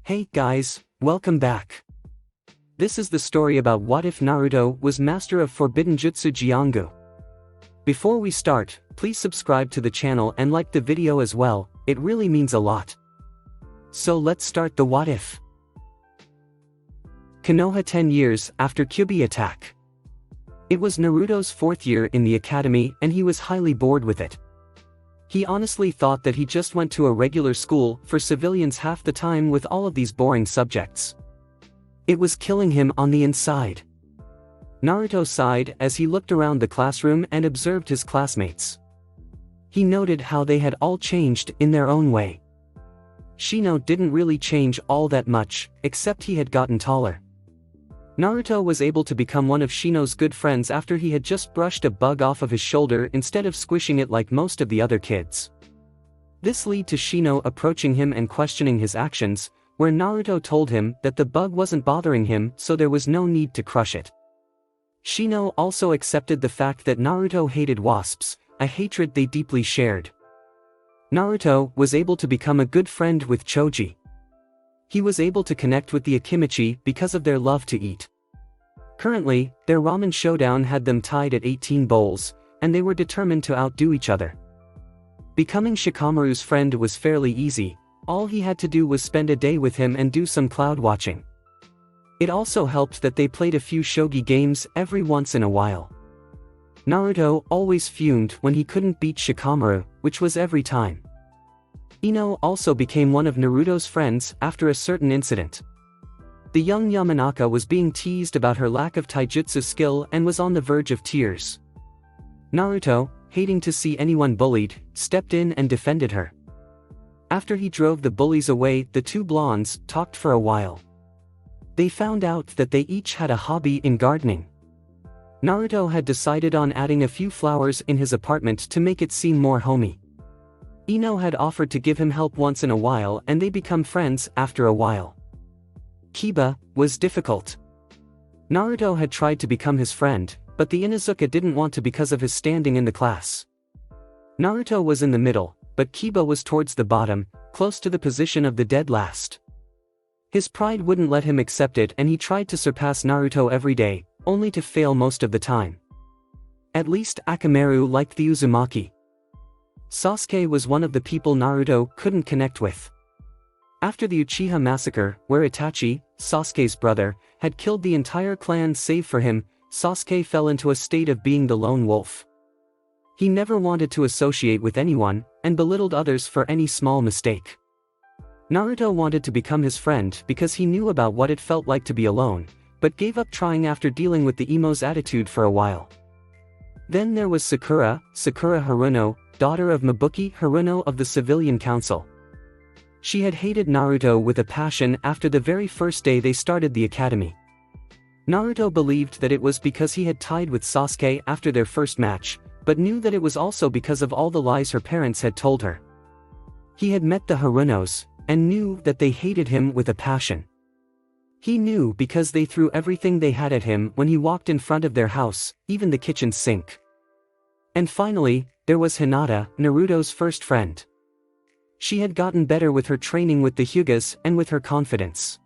Hey guys, welcome back. This is the story about what if Naruto was master of forbidden jutsu Jiongu. Before we start, please subscribe to the channel and like the video as well, it really means a lot. So let's start the what if. Konoha 10 years after Kyuubi attack. It was Naruto's 4th year in the academy and he was highly bored with it. He honestly thought that he just went to a regular school for civilians half the time with all of these boring subjects. It was killing him on the inside. Naruto sighed as he looked around the classroom and observed his classmates. He noted how they had all changed in their own way. Shino didn't really change all that much, except he had gotten taller. Naruto was able to become one of Shino's good friends after he had just brushed a bug off of his shoulder instead of squishing it like most of the other kids. This led to Shino approaching him and questioning his actions, where Naruto told him that the bug wasn't bothering him so there was no need to crush it. Shino also accepted the fact that Naruto hated wasps, a hatred they deeply shared. Naruto was able to become a good friend with Choji. He was able to connect with the Akimichi because of their love to eat. Currently, their ramen showdown had them tied at 18 bowls, and they were determined to outdo each other. Becoming Shikamaru's friend was fairly easy, all he had to do was spend a day with him and do some cloud watching. It also helped that they played a few shogi games every once in a while. Naruto always fumed when he couldn't beat Shikamaru, which was every time. Ino also became one of Naruto's friends after a certain incident. The young Yamanaka was being teased about her lack of taijutsu skill and was on the verge of tears. Naruto, hating to see anyone bullied, stepped in and defended her. After he drove the bullies away, the two blondes talked for a while. They found out that they each had a hobby in gardening. Naruto had decided on adding a few flowers in his apartment to make it seem more homey. Ino had offered to give him help once in a while and they become friends after a while. Kiba was difficult. Naruto had tried to become his friend, but the Inuzuka didn't want to because of his standing in the class. Naruto was in the middle, but Kiba was towards the bottom, close to the position of the dead last. His pride wouldn't let him accept it and he tried to surpass Naruto every day, only to fail most of the time. At least Akamaru liked the Uzumaki. Sasuke was one of the people Naruto couldn't connect with. After the Uchiha massacre, where Itachi, Sasuke's brother, had killed the entire clan save for him, Sasuke fell into a state of being the lone wolf. He never wanted to associate with anyone, and belittled others for any small mistake. Naruto wanted to become his friend because he knew about what it felt like to be alone, but gave up trying after dealing with the emo's attitude for a while. Then there was Sakura Haruno, daughter of Mabuki Haruno of the Civilian Council. She had hated Naruto with a passion after the very first day they started the academy. Naruto believed that it was because he had tied with Sasuke after their first match, but knew that it was also because of all the lies her parents had told her. He had met the Harunos, and knew that they hated him with a passion. He knew because they threw everything they had at him when he walked in front of their house, even the kitchen sink. And finally, there was Hinata, Naruto's first friend. She had gotten better with her training with the Hyugas and with her confidence.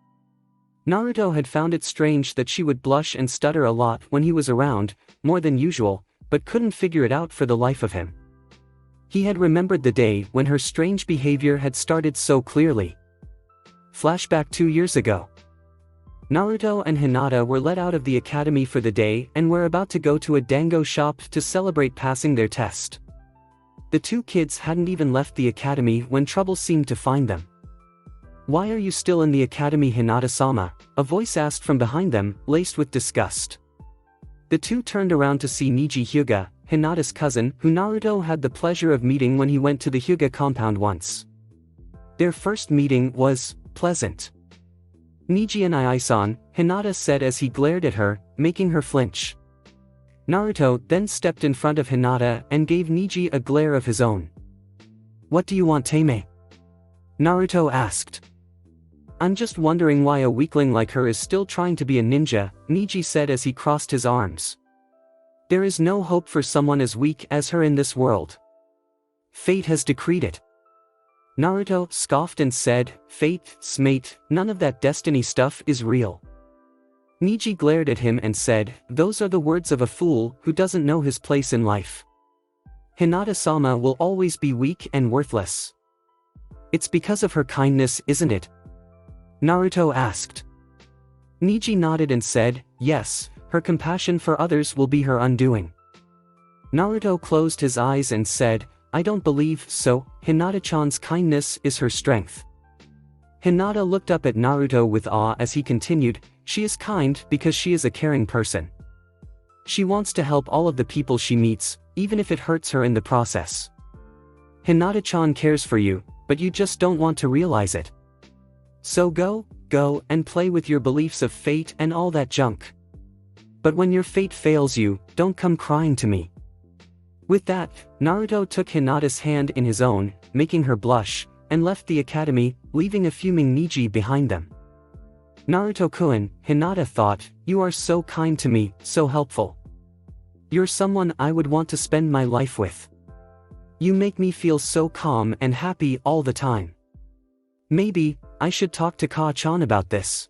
Naruto had found it strange that she would blush and stutter a lot when he was around, more than usual, but couldn't figure it out for the life of him. He had remembered the day when her strange behavior had started so clearly. Flashback 2 years ago. Naruto and Hinata were let out of the academy for the day and were about to go to a dango shop to celebrate passing their test. The two kids hadn't even left the academy when trouble seemed to find them. "Why are you still in the academy, Hinata-sama?" a voice asked from behind them, laced with disgust. The two turned around to see Neji Hyuga, Hinata's cousin, who Naruto had the pleasure of meeting when he went to the Hyuga compound once. Their first meeting was pleasant. "Neji and Ai-san," Hinata said as he glared at her, making her flinch. Naruto then stepped in front of Hinata and gave Neji a glare of his own. "What do you want, Teime?" Naruto asked. "I'm just wondering why a weakling like her is still trying to be a ninja," Neji said as he crossed his arms. "There is no hope for someone as weak as her in this world. Fate has decreed it." Naruto scoffed and said, "Fate, smate, none of that destiny stuff is real." Niji glared at him and said, "Those are the words of a fool who doesn't know his place in life. Hinata-sama will always be weak and worthless." "It's because of her kindness, isn't it?" Naruto asked. Niji nodded and said, "Yes, her compassion for others will be her undoing." Naruto closed his eyes and said, "I don't believe so, Hinata-chan's kindness is her strength." Hinata looked up at Naruto with awe as he continued, "She is kind because she is a caring person. She wants to help all of the people she meets, even if it hurts her in the process. Hinata-chan cares for you, but you just don't want to realize it. So go and play with your beliefs of fate and all that junk. But when your fate fails you, don't come crying to me." With that, Naruto took Hinata's hand in his own, making her blush, and left the academy, leaving a fuming Niji behind them. "Naruto-kun," Hinata thought, "you are so kind to me, so helpful. You're someone I would want to spend my life with. You make me feel so calm and happy all the time. Maybe I should talk to Ka-chan about this."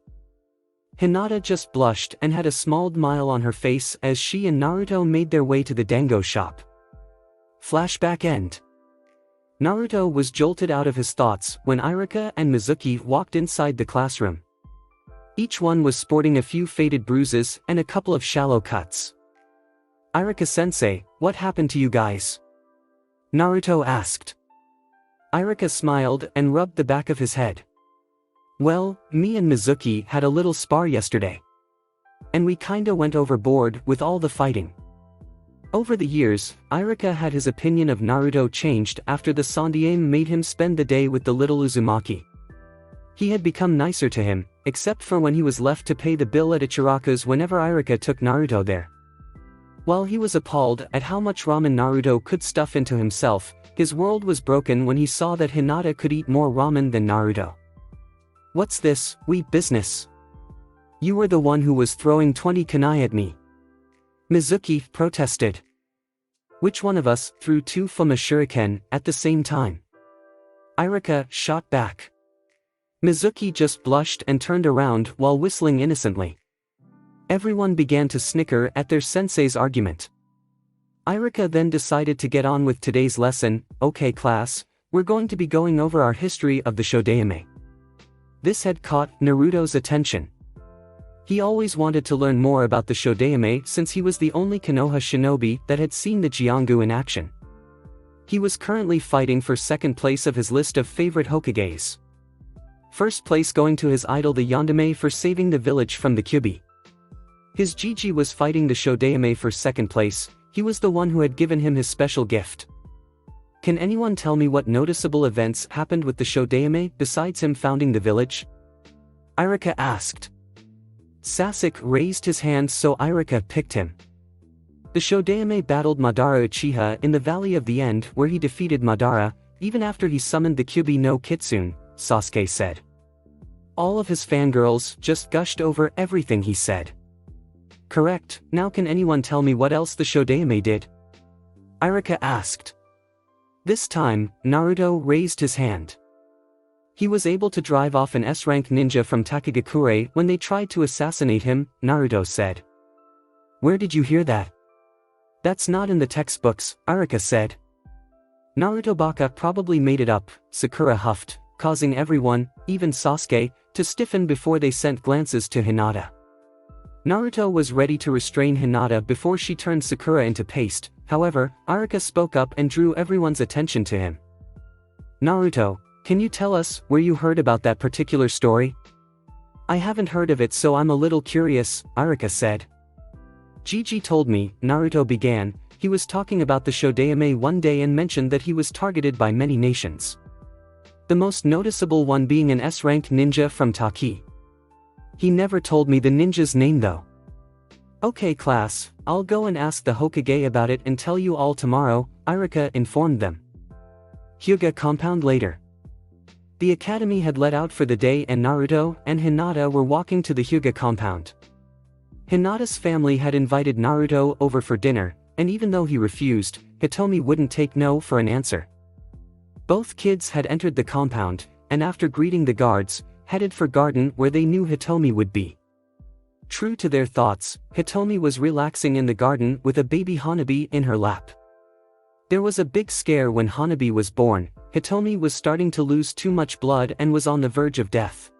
Hinata just blushed and had a small smile on her face as she and Naruto made their way to the dango shop. Flashback end. Naruto was jolted out of his thoughts when Iruka and Mizuki walked inside the classroom. Each one was sporting a few faded bruises and a couple of shallow cuts. "Iruka-sensei, what happened to you guys?" Naruto asked. Iruka smiled and rubbed the back of his head. "Well, me and Mizuki had a little spar yesterday. And we kinda went overboard with all the fighting." Over the years, Iruka had his opinion of Naruto changed after the Sandaime made him spend the day with the little Uzumaki. He had become nicer to him, except for when he was left to pay the bill at Ichiraku's whenever Iruka took Naruto there. While he was appalled at how much ramen Naruto could stuff into himself, his world was broken when he saw that Hinata could eat more ramen than Naruto. "What's this, weak business? You were the one who was throwing 20 kunai at me," Mizuki protested. "Which one of us threw 2 Fuma shuriken at the same time?" Iruka shot back. Mizuki just blushed and turned around while whistling innocently. Everyone began to snicker at their sensei's argument. Iruka then decided to get on with today's lesson. "Okay class, we're going to be going over our history of the Shodaime." This had caught Naruto's attention. He always wanted to learn more about the Shodaime since he was the only Konoha shinobi that had seen the Jiongu in action. He was currently fighting for second place of his list of favorite Hokages. First place going to his idol the Yandere for saving the village from the Kyuubi. His Gigi was fighting the Shodaime for second place. He was the one who had given him his special gift. Can anyone tell me what noticeable events happened with the Shodaime besides him founding the village? Iruka asked. Sasuke raised his hand so Iruka picked him. The Shodaime battled Madara Uchiha in the Valley of the End where he defeated Madara, even after he summoned the Kyuubi no Kitsune, Sasuke said. All of his fangirls just gushed over everything he said. Correct, now can anyone tell me what else the Shodaime did? Iruka asked. This time, Naruto raised his hand. He was able to drive off an S-rank ninja from Takagakure when they tried to assassinate him, Naruto said. Where did you hear that? That's not in the textbooks, Iruka said. Naruto Baka probably made it up, Sakura huffed, causing everyone, even Sasuke, to stiffen before they sent glances to Hinata. Naruto was ready to restrain Hinata before she turned Sakura into paste, however, Iruka spoke up and drew everyone's attention to him. Naruto, can you tell us where you heard about that particular story? I haven't heard of it so I'm a little curious, Iruka said. Gigi told me, Naruto began, he was talking about the Shodaime one day and mentioned that he was targeted by many nations. The most noticeable one being an S-ranked ninja from Taki. He never told me the ninja's name though. Okay class, I'll go and ask the Hokage about it and tell you all tomorrow, Iruka informed them. Hyuga compound later. The academy had let out for the day and Naruto and Hinata were walking to the Hyuga compound. Hinata's family had invited Naruto over for dinner, and even though he refused, Hitomi wouldn't take no for an answer. Both kids had entered the compound, and after greeting the guards, headed for garden where they knew Hitomi would be. True to their thoughts, Hitomi was relaxing in the garden with a baby Hanabi in her lap. There was a big scare when Hanabi was born. Hitomi was starting to lose too much blood and was on the verge of death.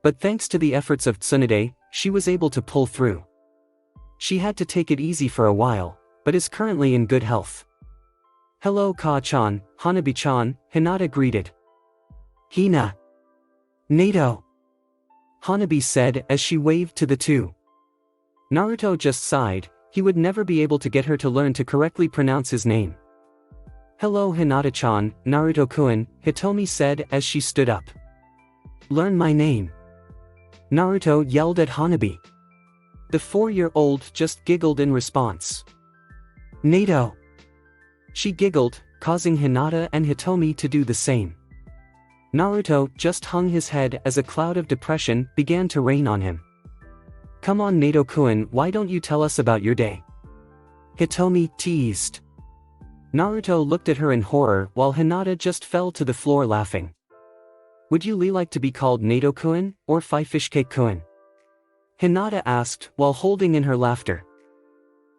But thanks to the efforts of Tsunade, she was able to pull through. She had to take it easy for a while, but is currently in good health. "Hello Ka-chan, Hanabi-chan," Hinata greeted. "Hina. Nato," Hanabi said as she waved to the two. Naruto just sighed. He would never be able to get her to learn to correctly pronounce his name. "Hello Hinata-chan, Naruto-kun," Hitomi said as she stood up. "Learn my name," Naruto yelled at Hanabi. The 4-year-old just giggled in response. "Nato." She giggled, causing Hinata and Hitomi to do the same. Naruto just hung his head as a cloud of depression began to rain on him. "Come on Nato-kun, why don't you tell us about your day?" Hitomi teased. Naruto looked at her in horror while Hinata just fell to the floor laughing. "Would you like to be called Nato-kun, or Fishcake-kun?" Hinata asked while holding in her laughter.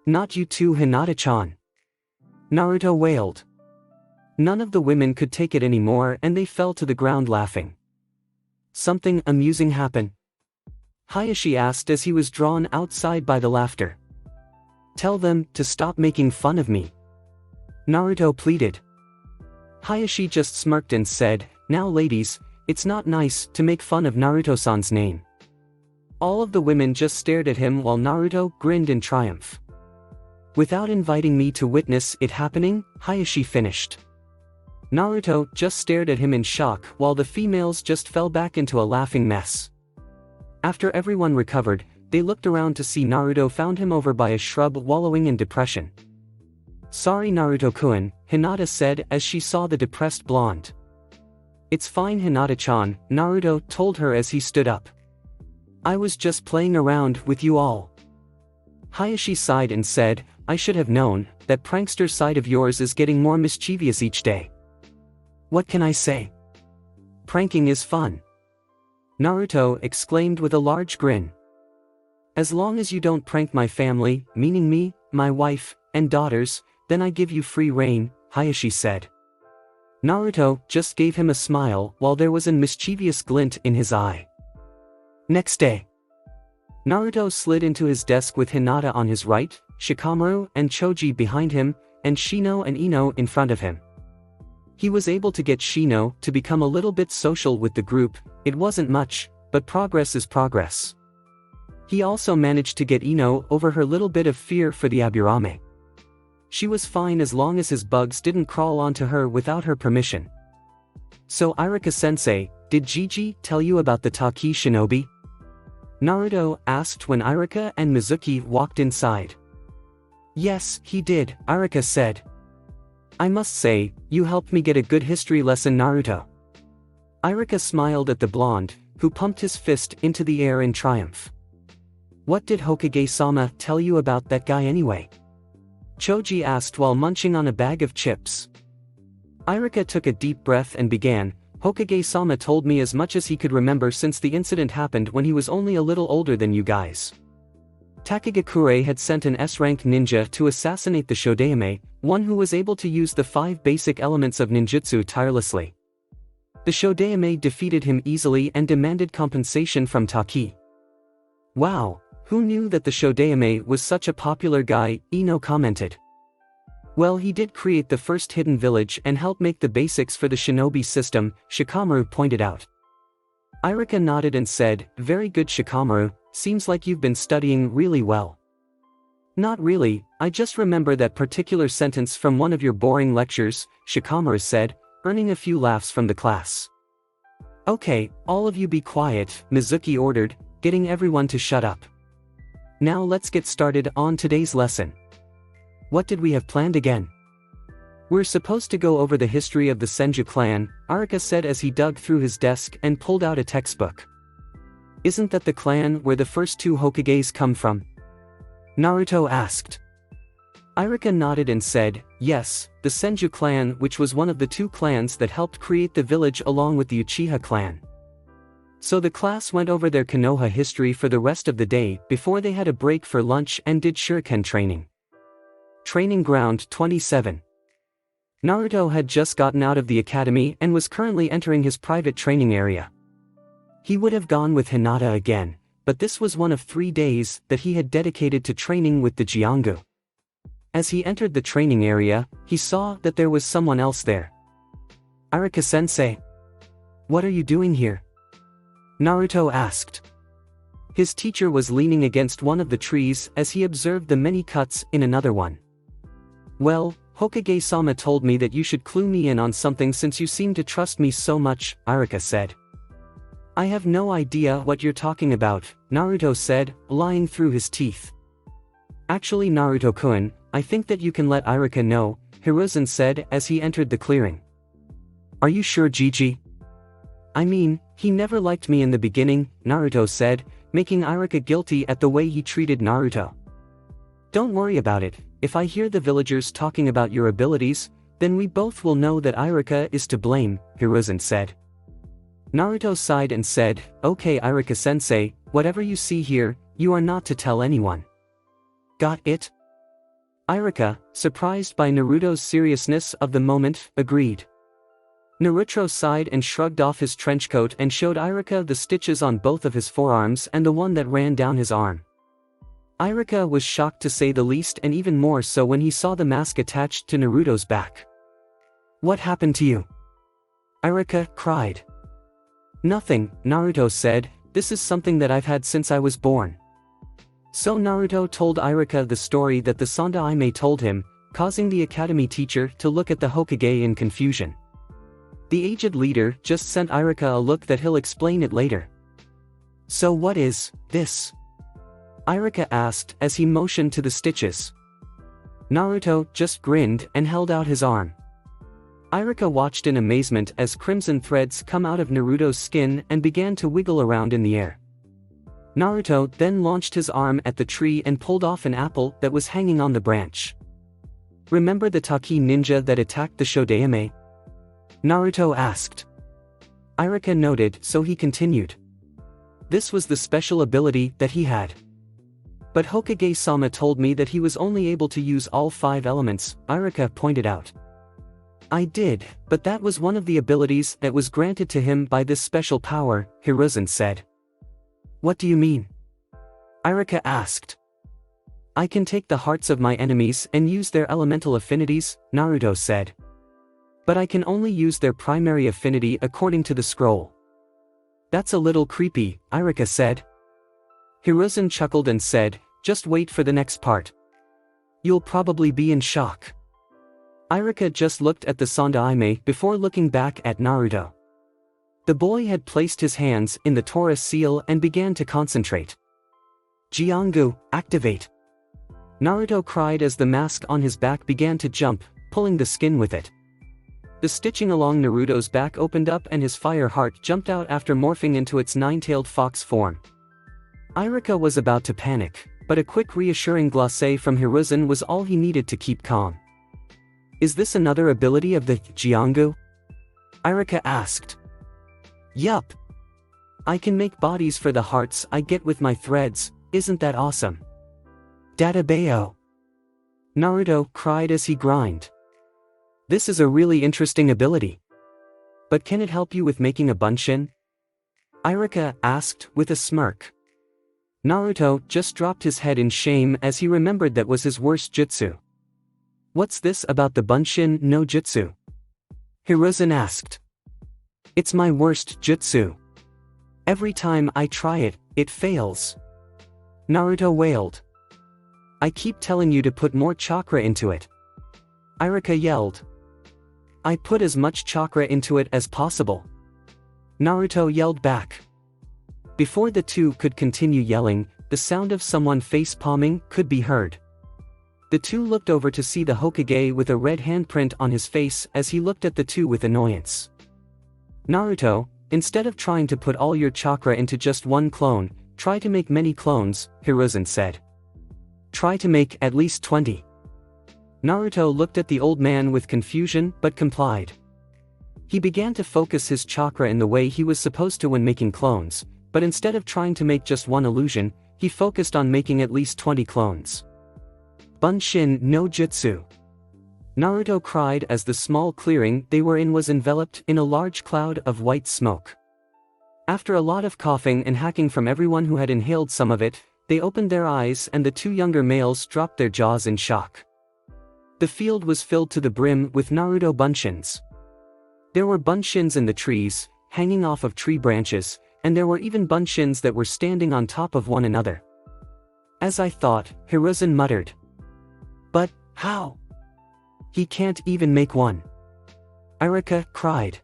"Not you too Hinata-chan," Naruto wailed. None of the women could take it anymore and they fell to the ground laughing. "Something amusing happened?" Hayashi asked as he was drawn outside by the laughter. "Tell them to stop making fun of me," Naruto pleaded. Hayashi just smirked and said, "Now ladies, it's not nice to make fun of Naruto-san's name." All of the women just stared at him while Naruto grinned in triumph. "Without inviting me to witness it happening," Hayashi finished. Naruto just stared at him in shock while the females just fell back into a laughing mess. After everyone recovered, they looked around to see Naruto found him over by a shrub wallowing in depression. "Sorry Naruto-kun," Hinata said as she saw the depressed blonde. "It's fine Hinata-chan," Naruto told her as he stood up. "I was just playing around with you all." Hayashi sighed and said, "I should have known, that prankster side of yours is getting more mischievous each day. What can I say? Pranking is fun," Naruto exclaimed with a large grin. "As long as you don't prank my family, meaning me, my wife, and daughters, then I give you free rein," Hayashi said. Naruto just gave him a smile while there was a mischievous glint in his eye. Next day, Naruto slid into his desk with Hinata on his right, Shikamaru and Choji behind him, and Shino and Ino in front of him. He was able to get Shino to become a little bit social with the group. It wasn't much, but progress is progress. He also managed to get Ino over her little bit of fear for the Aburame. She was fine as long as his bugs didn't crawl onto her without her permission. "So Irika-sensei, did Jiji tell you about the Taki shinobi?" Naruto asked when Irika and Mizuki walked inside. "Yes, he did," Irika said. "I must say, you helped me get a good history lesson Naruto." Irika smiled at the blonde, who pumped his fist into the air in triumph. "What did Hokage-sama tell you about that guy anyway?" Choji asked while munching on a bag of chips. Irika took a deep breath and began, "Hokage-sama told me as much as he could remember since the incident happened when he was only a little older than you guys. Takagakure had sent an S-rank ninja to assassinate the Shodaime, one who was able to use the 5 basic elements of ninjutsu tirelessly. The Shodaime defeated him easily and demanded compensation from Taki." "Wow, who knew that the Shodaime was such a popular guy," Ino commented. "Well, he did create the first hidden village and help make the basics for the shinobi system," Shikamaru pointed out. Irika nodded and said, "Very good Shikamaru, seems like you've been studying really well." "Not really, I just remember that particular sentence from one of your boring lectures," Shikamaru said, earning a few laughs from the class. "Okay, all of you be quiet," Mizuki ordered, getting everyone to shut up. "Now let's get started on today's lesson. What did we have planned again?" "We're supposed to go over the history of the Senju clan," Arika said as he dug through his desk and pulled out a textbook. "Isn't that the clan where the first 2 Hokages come from?" Naruto asked. Irika nodded and said, yes, the Senju clan, which was one of the two clans that helped create the village along with the Uchiha clan. So the class went over their Konoha history for the rest of the day before they had a break for lunch and did shuriken training. Training Ground 27. Naruto had just gotten out of the academy and was currently entering his private training area. He would have gone with Hinata again, but this was one of 3 days that he had dedicated to training with the Jiongu. As he entered the training area, he saw that there was someone else there. Irika-sensei. What are you doing here? Naruto asked. His teacher was leaning against one of the trees as he observed the many cuts in another one. Well, Hokage-sama told me that you should clue me in on something since you seem to trust me so much, Irika said. I have no idea what you're talking about, Naruto said, lying through his teeth. Actually Naruto-kun, I think that you can let Irika know, Hiruzen said as he entered the clearing. Are you sure, Gigi? I mean, he never liked me in the beginning, Naruto said, making Irika guilty at the way he treated Naruto. Don't worry about it, if I hear the villagers talking about your abilities, then we both will know that Irika is to blame, Hiruzen said. Naruto sighed and said, okay Irika-sensei, whatever you see here, you are not to tell anyone. Got it? Irika, surprised by Naruto's seriousness of the moment, agreed. Naruto sighed and shrugged off his trenchcoat and showed Irika the stitches on both of his forearms and the one that ran down his arm. Irika was shocked to say the least, and even more so when he saw the mask attached to Naruto's back. What happened to you? Irika cried. Nothing, Naruto said, this is something that I've had since I was born. So Naruto told Irika the story that the Sandaime told him, causing the academy teacher to look at the Hokage in confusion. The aged leader just sent Irika a look that he'll explain it later. So what is this? Irika asked as he motioned to the stitches. Naruto just grinned and held out his arm. Irika watched in amazement as crimson threads come out of Naruto's skin and began to wiggle around in the air. Naruto then launched his arm at the tree and pulled off an apple that was hanging on the branch. Remember the Taki ninja that attacked the Shodaime? Naruto asked. Irika noted, so he continued. This was the special ability that he had. But Hokage-sama told me that he was only able to use all 5 elements, Irika pointed out. I did, but that was one of the abilities that was granted to him by this special power, Hiruzen said. What do you mean? Irika asked. I can take the hearts of my enemies and use their elemental affinities, Naruto said. But I can only use their primary affinity according to the scroll. That's a little creepy, Irika said. Hiruzen chuckled and said, just wait for the next part. You'll probably be in shock. Irika just looked at the Sandaime before looking back at Naruto. The boy had placed his hands in the Taurus seal and began to concentrate. Jiongu, activate! Naruto cried as the mask on his back began to jump, pulling the skin with it. The stitching along Naruto's back opened up and his fire heart jumped out after morphing into its 9-tailed fox form. Irika was about to panic, but a quick reassuring glacé from Hiruzen was all he needed to keep calm. Is this another ability of the Jiongu? Irika asked. Yup. I can make bodies for the hearts I get with my threads, isn't that awesome? Databeo! Naruto cried as he grinned. This is a really interesting ability. But can it help you with making a bunshin? Irika asked with a smirk. Naruto just dropped his head in shame as he remembered that was his worst jutsu. What's this about the bunshin no jutsu? Hiruzen asked. It's my worst jutsu. Every time I try it, it fails. Naruto wailed. I keep telling you to put more chakra into it. Irika yelled. I put as much chakra into it as possible. Naruto yelled back. Before the two could continue yelling, the sound of someone face-palming could be heard. The two looked over to see the Hokage with a red handprint on his face as he looked at the two with annoyance. Naruto, instead of trying to put all your chakra into just one clone, try to make many clones, Hiruzen said. Try to make at least 20. Naruto looked at the old man with confusion but complied. He began to focus his chakra in the way he was supposed to when making clones, but instead of trying to make just one illusion, he focused on making at least 20 clones. Bunshin no Jutsu. Naruto cried as the small clearing they were in was enveloped in a large cloud of white smoke. After a lot of coughing and hacking from everyone who had inhaled some of it, they opened their eyes and the two younger males dropped their jaws in shock. The field was filled to the brim with Naruto bunshins. There were bunshins in the trees, hanging off of tree branches, and there were even bunshins that were standing on top of one another. As I thought, Hiruzen muttered. But, how? He can't even make one. Irika cried.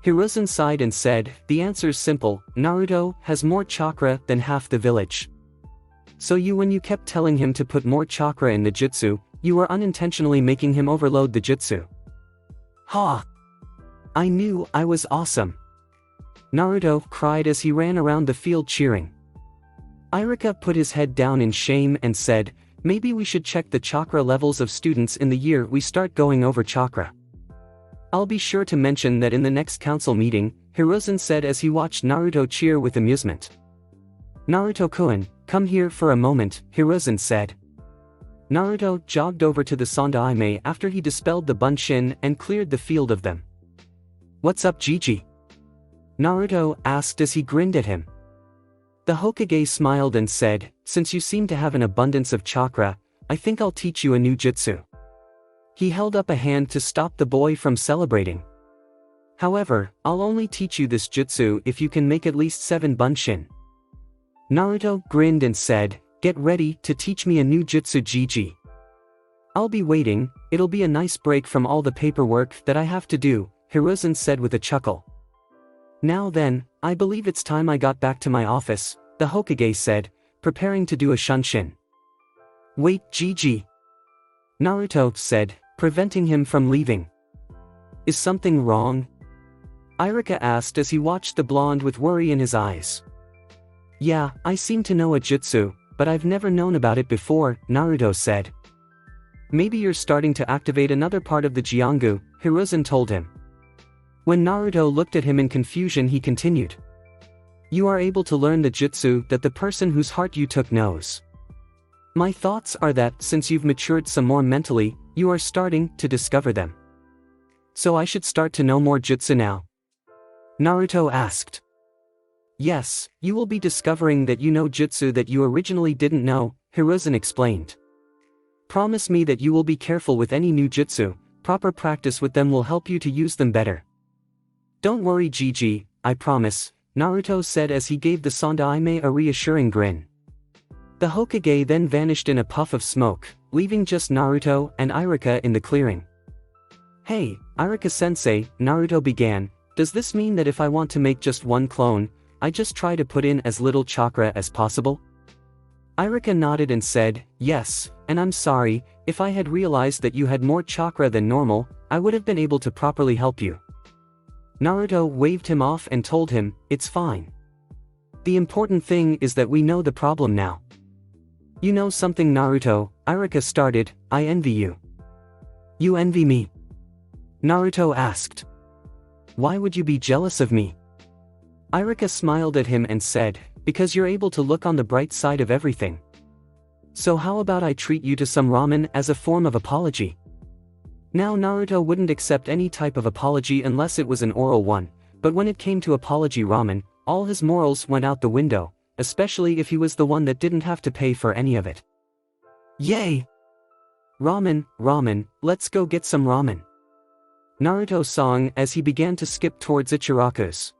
Hiruzen sighed and said, the answer's simple, Naruto has more chakra than half the village. So when you kept telling him to put more chakra in the jutsu, you were unintentionally making him overload the jutsu. Ha! I knew I was awesome. Naruto cried as he ran around the field cheering. Irika put his head down in shame and said, maybe we should check the chakra levels of students in the year we start going over chakra. I'll be sure to mention that in the next council meeting, Hiruzen said as he watched Naruto cheer with amusement. Naruto-kun, come here for a moment, Hiruzen said. Naruto jogged over to the Sandaime after he dispelled the bunshin and cleared the field of them. What's up, Gigi? Naruto asked as he grinned at him. The Hokage smiled and said, since you seem to have an abundance of chakra, I think I'll teach you a new jutsu. He held up a hand to stop the boy from celebrating. However, I'll only teach you this jutsu if you can make at least 7 bunshin. Naruto grinned and said, get ready to teach me a new jutsu, Gigi. I'll be waiting, it'll be a nice break from all the paperwork that I have to do, Hiruzen said with a chuckle. Now then, I believe it's time I got back to my office, the Hokage said, preparing to do a shunshin. Wait, Gigi. Naruto said, preventing him from leaving. Is something wrong? Irika asked as he watched the blonde with worry in his eyes. Yeah, I seem to know a jutsu, but I've never known about it before, Naruto said. Maybe you're starting to activate another part of the Jiongu, Hiruzen told him. When Naruto looked at him in confusion, he continued. You are able to learn the jutsu that the person whose heart you took knows. My thoughts are that since you've matured some more mentally, you are starting to discover them. So I should start to know more jutsu now? Naruto asked. Yes, you will be discovering that you know jutsu that you originally didn't know, Hiruzen explained. Promise me that you will be careful with any new jutsu, proper practice with them will help you to use them better. Don't worry, Gigi, I promise, Naruto said as he gave the Sandaime a reassuring grin. The Hokage then vanished in a puff of smoke, leaving just Naruto and Irika in the clearing. Hey, Irika-sensei, Naruto began, does this mean that if I want to make just one clone, I just try to put in as little chakra as possible? Irika nodded and said, yes, and I'm sorry, if I had realized that you had more chakra than normal, I would have been able to properly help you. Naruto waved him off and told him, it's fine. The important thing is that we know the problem now. You know something, Naruto, Irika started, I envy you. You envy me? Naruto asked. Why would you be jealous of me? Irika smiled at him and said, because you're able to look on the bright side of everything. So how about I treat you to some ramen as a form of apology? Now Naruto wouldn't accept any type of apology unless it was an oral one, but when it came to apology ramen, all his morals went out the window, especially if he was the one that didn't have to pay for any of it. Yay! Ramen, let's go get some ramen. Naruto sang as he began to skip towards Ichiraku's.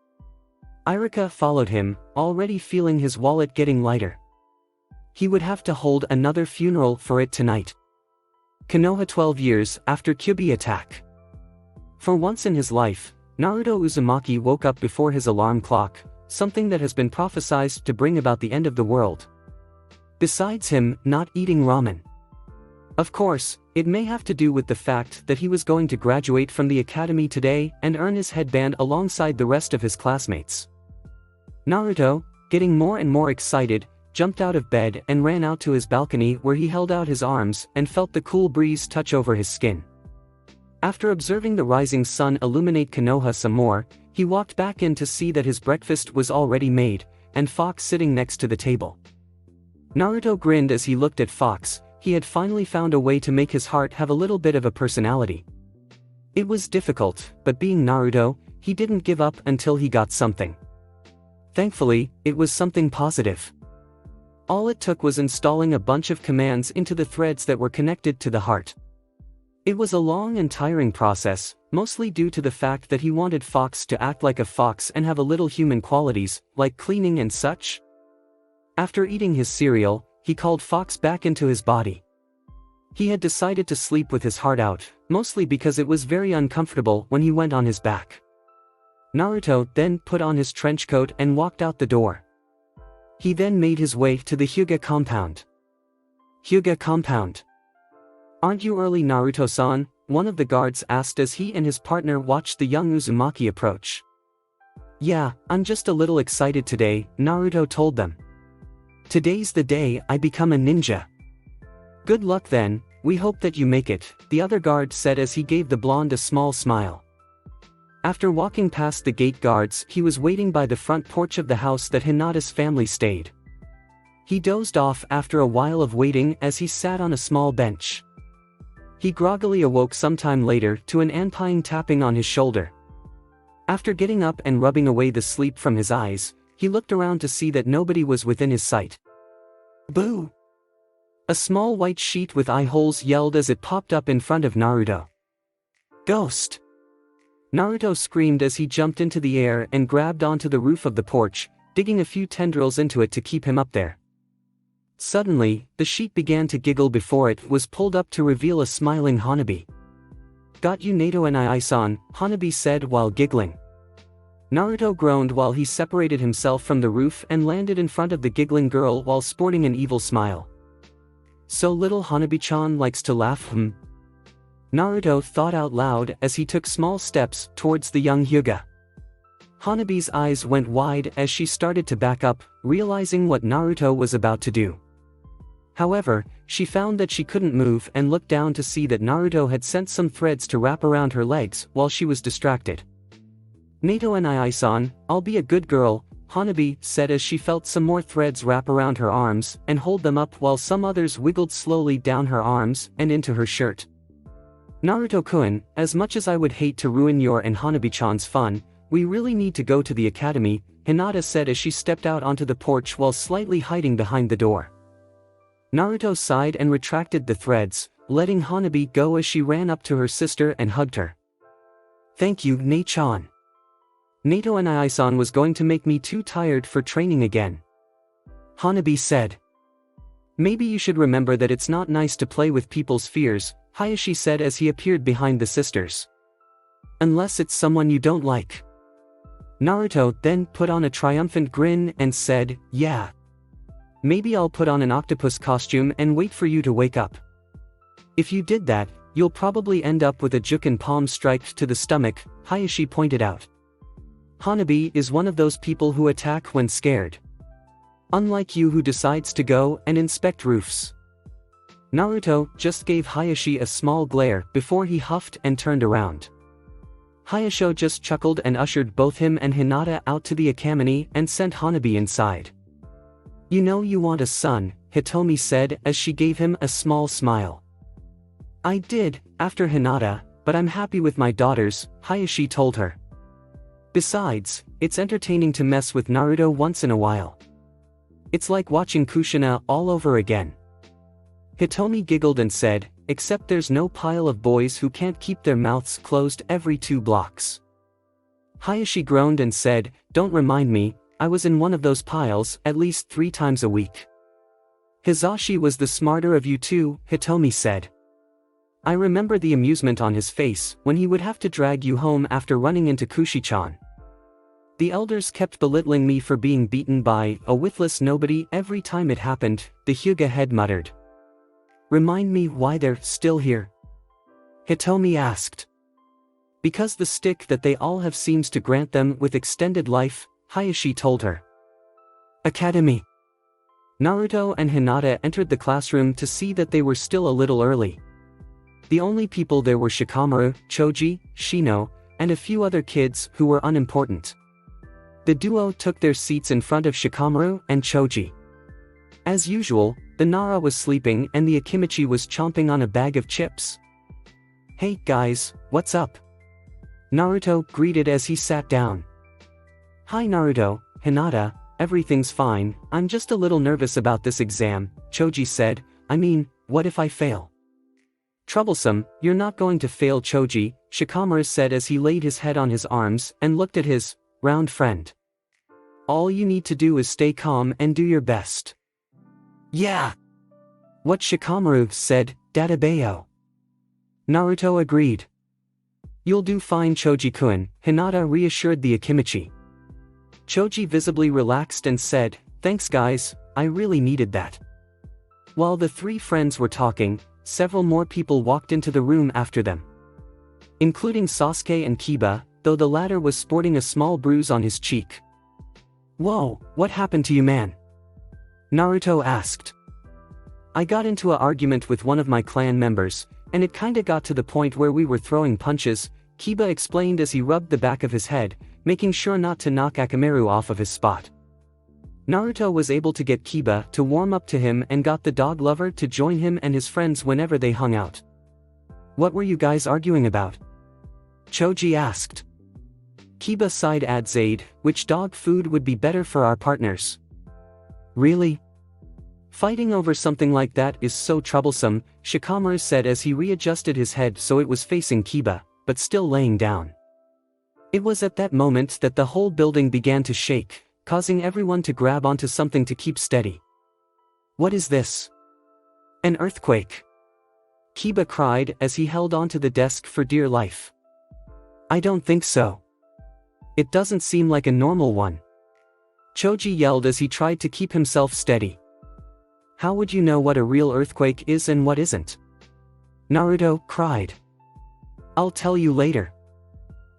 Irika followed him, already feeling his wallet getting lighter. He would have to hold another funeral for it tonight. Konoha 12 years after Kyuubi attack. For once in his life, Naruto Uzumaki woke up before his alarm clock, something that has been prophesied to bring about the end of the world. Besides him not eating ramen. Of course, it may have to do with the fact that he was going to graduate from the academy today and earn his headband alongside the rest of his classmates. Naruto, getting more and more excited, jumped out of bed and ran out to his balcony where he held out his arms and felt the cool breeze touch over his skin. After observing the rising sun illuminate Konoha some more, he walked back in to see that his breakfast was already made, and Fox sitting next to the table. Naruto grinned as he looked at Fox. He had finally found a way to make his heart have a little bit of a personality. It was difficult, but being Naruto, he didn't give up until he got something. Thankfully, it was something positive. All it took was installing a bunch of commands into the threads that were connected to the heart. It was a long and tiring process, mostly due to the fact that he wanted Fox to act like a fox and have a little human qualities, like cleaning and such. After eating his cereal, he called Fox back into his body. He had decided to sleep with his heart out, mostly because it was very uncomfortable when he went on his back. Naruto then put on his trench coat and walked out the door. He then made his way to the Hyuga compound. Hyuga compound. "Aren't you early, Naruto-san?" one of the guards asked as he and his partner watched the young Uzumaki approach. "Yeah, I'm just a little excited today," Naruto told them. "Today's the day I become a ninja." "Good luck then, we hope that you make it," the other guard said as he gave the blonde a small smile. After walking past the gate guards, he was waiting by the front porch of the house that Hinata's family stayed. He dozed off after a while of waiting as he sat on a small bench. He groggily awoke sometime later to an anpine tapping on his shoulder. After getting up and rubbing away the sleep from his eyes, he looked around to see that nobody was within his sight. "Boo!" A small white sheet with eye holes yelled as it popped up in front of Naruto. "Ghost!" Naruto screamed as he jumped into the air and grabbed onto the roof of the porch, digging a few tendrils into it to keep him up there. Suddenly, the sheet began to giggle before it was pulled up to reveal a smiling Hanabi. "Got you, Nato and I-san," Hanabi said while giggling. Naruto groaned while he separated himself from the roof and landed in front of the giggling girl while sporting an evil smile. "So little Hanabi-chan likes to laugh, Naruto thought out loud as he took small steps towards the young Hyuga. Hanabi's eyes went wide as she started to back up, realizing what Naruto was about to do. However, she found that she couldn't move and looked down to see that Naruto had sent some threads to wrap around her legs while she was distracted. "Nato and I-san, I'll be a good girl," Hanabi said as she felt some more threads wrap around her arms and hold them up while some others wiggled slowly down her arms and into her shirt. "Naruto-kun, as much as I would hate to ruin your and Hanabi-chan's fun, we really need to go to the academy," Hinata said as she stepped out onto the porch while slightly hiding behind the door. Naruto sighed and retracted the threads, letting Hanabi go as she ran up to her sister and hugged her. "Thank you, Nei-chan. Nato and I-san was going to make me too tired for training again," Hanabi said. "Maybe you should remember that it's not nice to play with people's fears," Hayashi said as he appeared behind the sisters. "Unless it's someone you don't like." Naruto then put on a triumphant grin and said, "Yeah. Maybe I'll put on an octopus costume and wait for you to wake up. If you did that, you'll probably end up with a jukin palm striked to the stomach," Hayashi pointed out. "Hanabi is one of those people who attack when scared. Unlike you who decides to go and inspect roofs." Naruto just gave Hayashi a small glare before he huffed and turned around. Hayasho just chuckled and ushered both him and Hinata out to the academy and sent Hanabi inside. "You know you want a son," Hitomi said as she gave him a small smile. "I did, after Hinata, but I'm happy with my daughters," Hayashi told her. "Besides, it's entertaining to mess with Naruto once in a while. It's like watching Kushina all over again." Hitomi giggled and said, "Except there's no pile of boys who can't keep their mouths closed every 2 blocks. Hayashi groaned and said, "Don't remind me, I was in one of those piles at least 3 times a week." "Hizashi was the smarter of you two," Hitomi said. "I remember the amusement on his face when he would have to drag you home after running into Kushi-chan. The elders kept belittling me for being beaten by a witless nobody every time it happened," the Hyuga head muttered. "Remind me why they're still here?" Hitomi asked. "Because the stick that they all have seems to grant them with extended life," Hayashi told her. "Academy." Naruto and Hinata entered the classroom to see that they were still a little early. The only people there were Shikamaru, Choji, Shino, and a few other kids who were unimportant. The duo took their seats in front of Shikamaru and Choji. As usual, the Nara was sleeping and the Akimichi was chomping on a bag of chips. "Hey guys, what's up?" Naruto greeted as he sat down. "Hi Naruto, Hinata, everything's fine, I'm just a little nervous about this exam," Choji said. "I mean, what if I fail?" "Troublesome, you're not going to fail Choji," Shikamaru said as he laid his head on his arms and looked at his round friend. "All you need to do is stay calm and do your best." "Yeah." What Shikamaru said, Dadabayo. Naruto agreed. "You'll do fine Choji-kun," Hinata reassured the Akimichi. Choji visibly relaxed and said, "Thanks guys, I really needed that." While the three friends were talking, several more people walked into the room after them. Including Sasuke and Kiba, though the latter was sporting a small bruise on his cheek. "Whoa, what happened to you man?" Naruto asked. "I got into an argument with one of my clan members, and it kinda got to the point where we were throwing punches," Kiba explained as he rubbed the back of his head, making sure not to knock Akamaru off of his spot. Naruto was able to get Kiba to warm up to him and got the dog lover to join him and his friends whenever they hung out. "What were you guys arguing about?" Choji asked. Kiba sighed at Zaid, "Which dog food would be better for our partners?" "Really? Fighting over something like that is so troublesome," Shikamaru said as he readjusted his head so it was facing Kiba, but still laying down. It was at that moment that the whole building began to shake, causing everyone to grab onto something to keep steady. "What is this? An earthquake?" Kiba cried as he held onto the desk for dear life. "I don't think so. It doesn't seem like a normal one." Choji yelled as he tried to keep himself steady. "How would you know what a real earthquake is and what isn't?" Naruto cried. "I'll tell you later."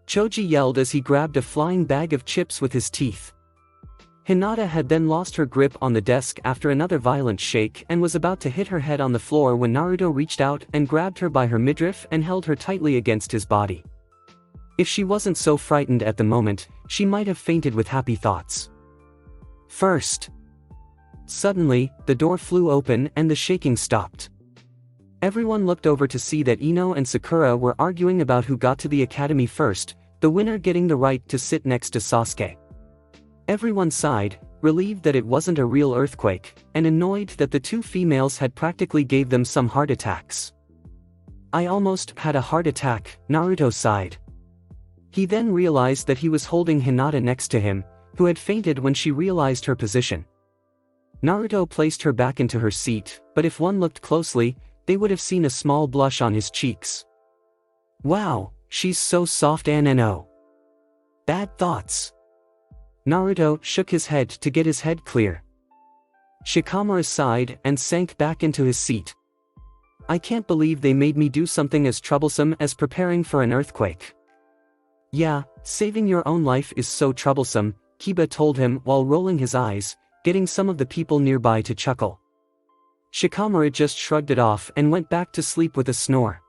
Choji yelled as he grabbed a flying bag of chips with his teeth. Hinata had then lost her grip on the desk after another violent shake and was about to hit her head on the floor when Naruto reached out and grabbed her by her midriff and held her tightly against his body. If she wasn't so frightened at the moment, she might have fainted with happy thoughts. First. Suddenly, the door flew open and the shaking stopped. Everyone looked over to see that Ino and Sakura were arguing about who got to the academy first, the winner getting the right to sit next to Sasuke. Everyone sighed, relieved that it wasn't a real earthquake, and annoyed that the two females had practically gave them some heart attacks. "I almost had a heart attack," Naruto sighed. He then realized that he was holding Hinata next to him, who had fainted when she realized her position. Naruto placed her back into her seat, but if one looked closely, they would have seen a small blush on his cheeks. "Wow, she's so soft and oh. Bad thoughts." Naruto shook his head to get his head clear. Shikamaru sighed and sank back into his seat. "I can't believe they made me do something as troublesome as preparing for an earthquake." "Yeah, saving your own life is so troublesome," Kiba told him while rolling his eyes, getting some of the people nearby to chuckle. Shikamaru just shrugged it off and went back to sleep with a snore.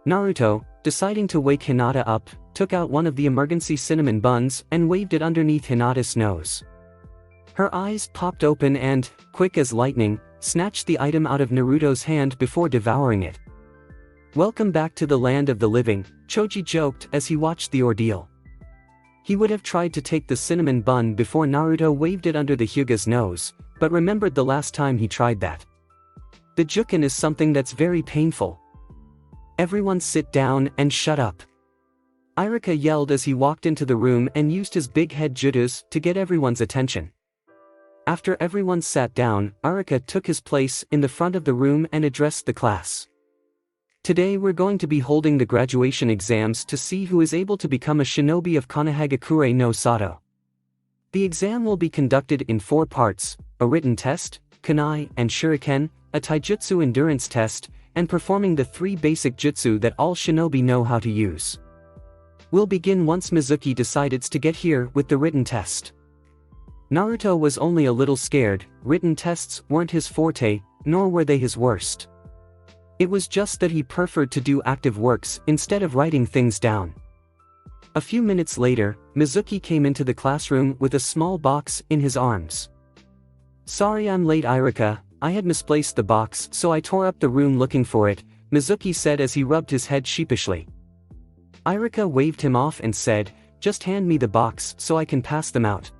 Naruto, deciding to wake Hinata up, took out one of the emergency cinnamon buns and waved it underneath Hinata's nose. Her eyes popped open and, quick as lightning, snatched the item out of Naruto's hand before devouring it. "Welcome back to the land of the living," Choji joked as he watched the ordeal. He would have tried to take the cinnamon bun before Naruto waved it under the Hyuga's nose, but remembered the last time he tried that. "The jukin is something that's very painful. Everyone sit down and shut up." Irika yelled as he walked into the room and used his big head jutsus to get everyone's attention. After everyone sat down, Irika took his place in the front of the room and addressed the class. "Today we're going to be holding the graduation exams to see who is able to become a shinobi of Konohagakure no Sato. The exam will be conducted in 4 parts, a written test, kunai and shuriken, a taijutsu endurance test, and performing the 3 basic jutsu that all shinobi know how to use. We'll begin once Mizuki decides to get here with the written test." Naruto was only a little scared. Written tests weren't his forte, nor were they his worst. It was just that he preferred to do active works instead of writing things down. A few minutes later, Mizuki came into the classroom with a small box in his arms. "Sorry I'm late, Irika, I had misplaced the box so I tore up the room looking for it," Mizuki said as he rubbed his head sheepishly. Irika waved him off and said, "Just hand me the box so I can pass them out."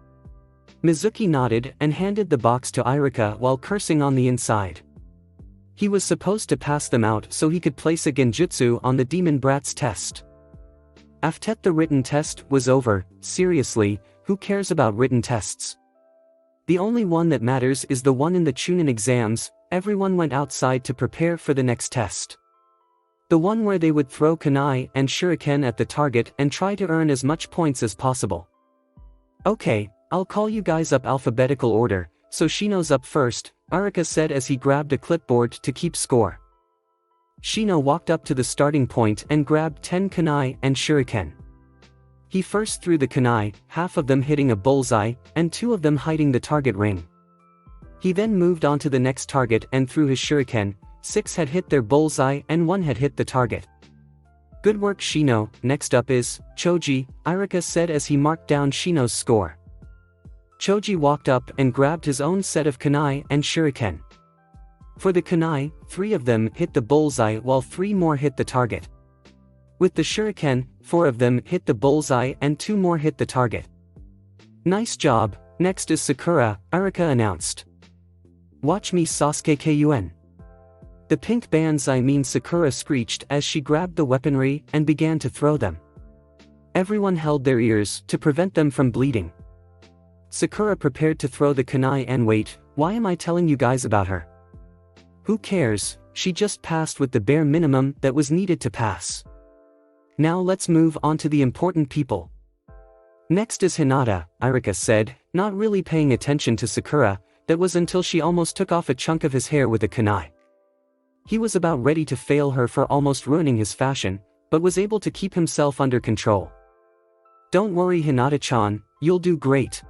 Mizuki nodded and handed the box to Irika while cursing on the inside. He was supposed to pass them out so he could place a genjutsu on the demon brat's test. After the written test was over, seriously, who cares about written tests? The only one that matters is the one in the Chunin exams. Everyone went outside to prepare for the next test. The one where they would throw kunai and shuriken at the target and try to earn as much points as possible. "Okay, I'll call you guys up alphabetical order, so Shino's up first," Arika said as he grabbed a clipboard to keep score. Shino walked up to the starting point and grabbed 10 kunai and shuriken. He first threw the kunai, half of them hitting a bullseye, and 2 of them hitting the target ring. He then moved on to the next target and threw his shuriken. 6 had hit their bullseye and 1 had hit the target. "Good work, Shino. Next up is Choji," Irika said as he marked down Shino's score. Choji walked up and grabbed his own set of kunai and shuriken. For the kunai, 3 of them hit the bullseye while 3 more hit the target. With the shuriken, 4 of them hit the bullseye and 2 more hit the target. "Nice job, next is Sakura," Arika announced. "Watch me, Sasuke Kun." The pink banzai mean Sakura screeched as she grabbed the weaponry and began to throw them. Everyone held their ears to prevent them from bleeding. Sakura prepared to throw the kunai and wait, "Why am I telling you guys about her? Who cares, she just passed with the bare minimum that was needed to pass. Now let's move on to the important people." "Next is Hinata," Irika said, not really paying attention to Sakura. That was until she almost took off a chunk of his hair with a kunai. He was about ready to fail her for almost ruining his fashion, but was able to keep himself under control. "Don't worry, Hinata-chan, you'll do great."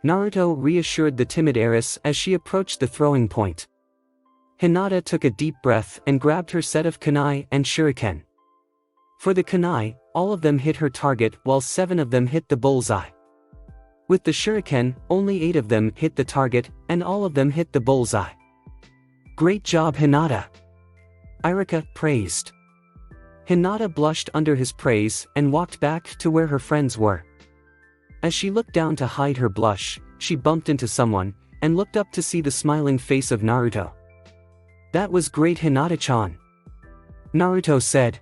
Naruto reassured the timid heiress as she approached the throwing point. Hinata took a deep breath and grabbed her set of kunai and shuriken. For the kunai, all of them hit her target while 7 of them hit the bullseye. With the shuriken, only 8 of them hit the target, and all of them hit the bullseye. "Great job, Hinata," Irika praised. Hinata blushed under his praise and walked back to where her friends were. As she looked down to hide her blush, she bumped into someone, and looked up to see the smiling face of Naruto. "That was great, Hinata-chan," Naruto said.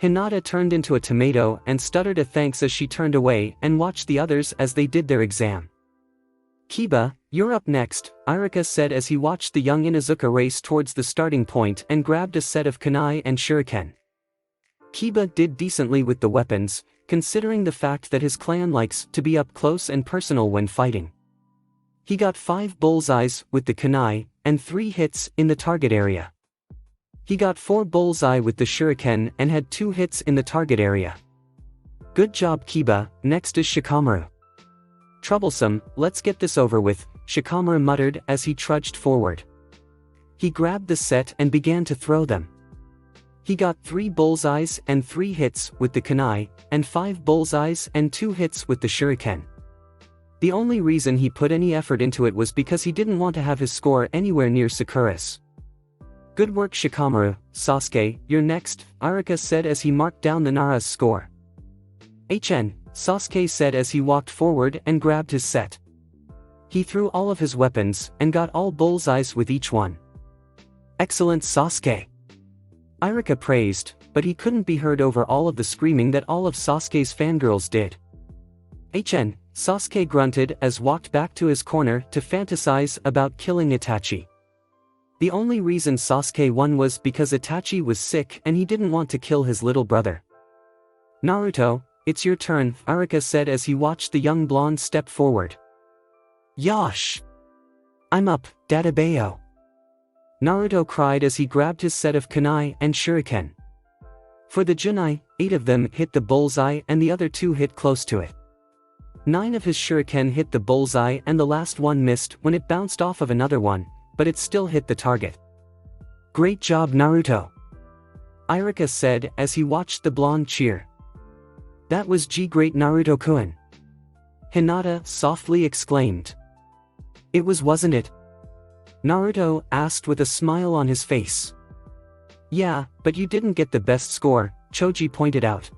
Hinata turned into a tomato and stuttered a thanks as she turned away and watched the others as they did their exam. "Kiba, you're up next," Irika said as he watched the young Inuzuka race towards the starting point and grabbed a set of kunai and shuriken. Kiba did decently with the weapons, considering the fact that his clan likes to be up close and personal when fighting. He got 5 bullseyes with the kunai, and 3 hits in the target area. He got 4 bullseye with the shuriken and had 2 hits in the target area. "Good job, Kiba, next is Shikamaru." "Troublesome, let's get this over with," Shikamaru muttered as he trudged forward. He grabbed the set and began to throw them. He got 3 bullseyes and 3 hits with the kunai, and 5 bullseyes and 2 hits with the shuriken. The only reason he put any effort into it was because he didn't want to have his score anywhere near Sakura's. "Good work, Shikamaru. Sasuke, you're next," Arika said as he marked down the Nara's score. "HN," Sasuke said as he walked forward and grabbed his set. He threw all of his weapons and got all bullseyes with each one. "Excellent, Sasuke," Irika praised, but he couldn't be heard over all of the screaming that all of Sasuke's fangirls did. "HN," Sasuke grunted as walked back to his corner to fantasize about killing Itachi. The only reason Sasuke won was because Itachi was sick and he didn't want to kill his little brother. "Naruto, it's your turn," Arika said as he watched the young blonde step forward. "Yosh! I'm up, Dadabayo!" Naruto cried as he grabbed his set of kunai and shuriken. For the junai, 8 of them hit the bullseye and the other 2 hit close to it. 9 of his shuriken hit the bullseye and the last one missed when it bounced off of another one, but it still hit the target. "Great job, Naruto," Irika said as he watched the blonde cheer. "That was great, Naruto-kun," Hinata softly exclaimed. "It was, wasn't it?" Naruto asked with a smile on his face. "Yeah, but you didn't get the best score," Choji pointed out.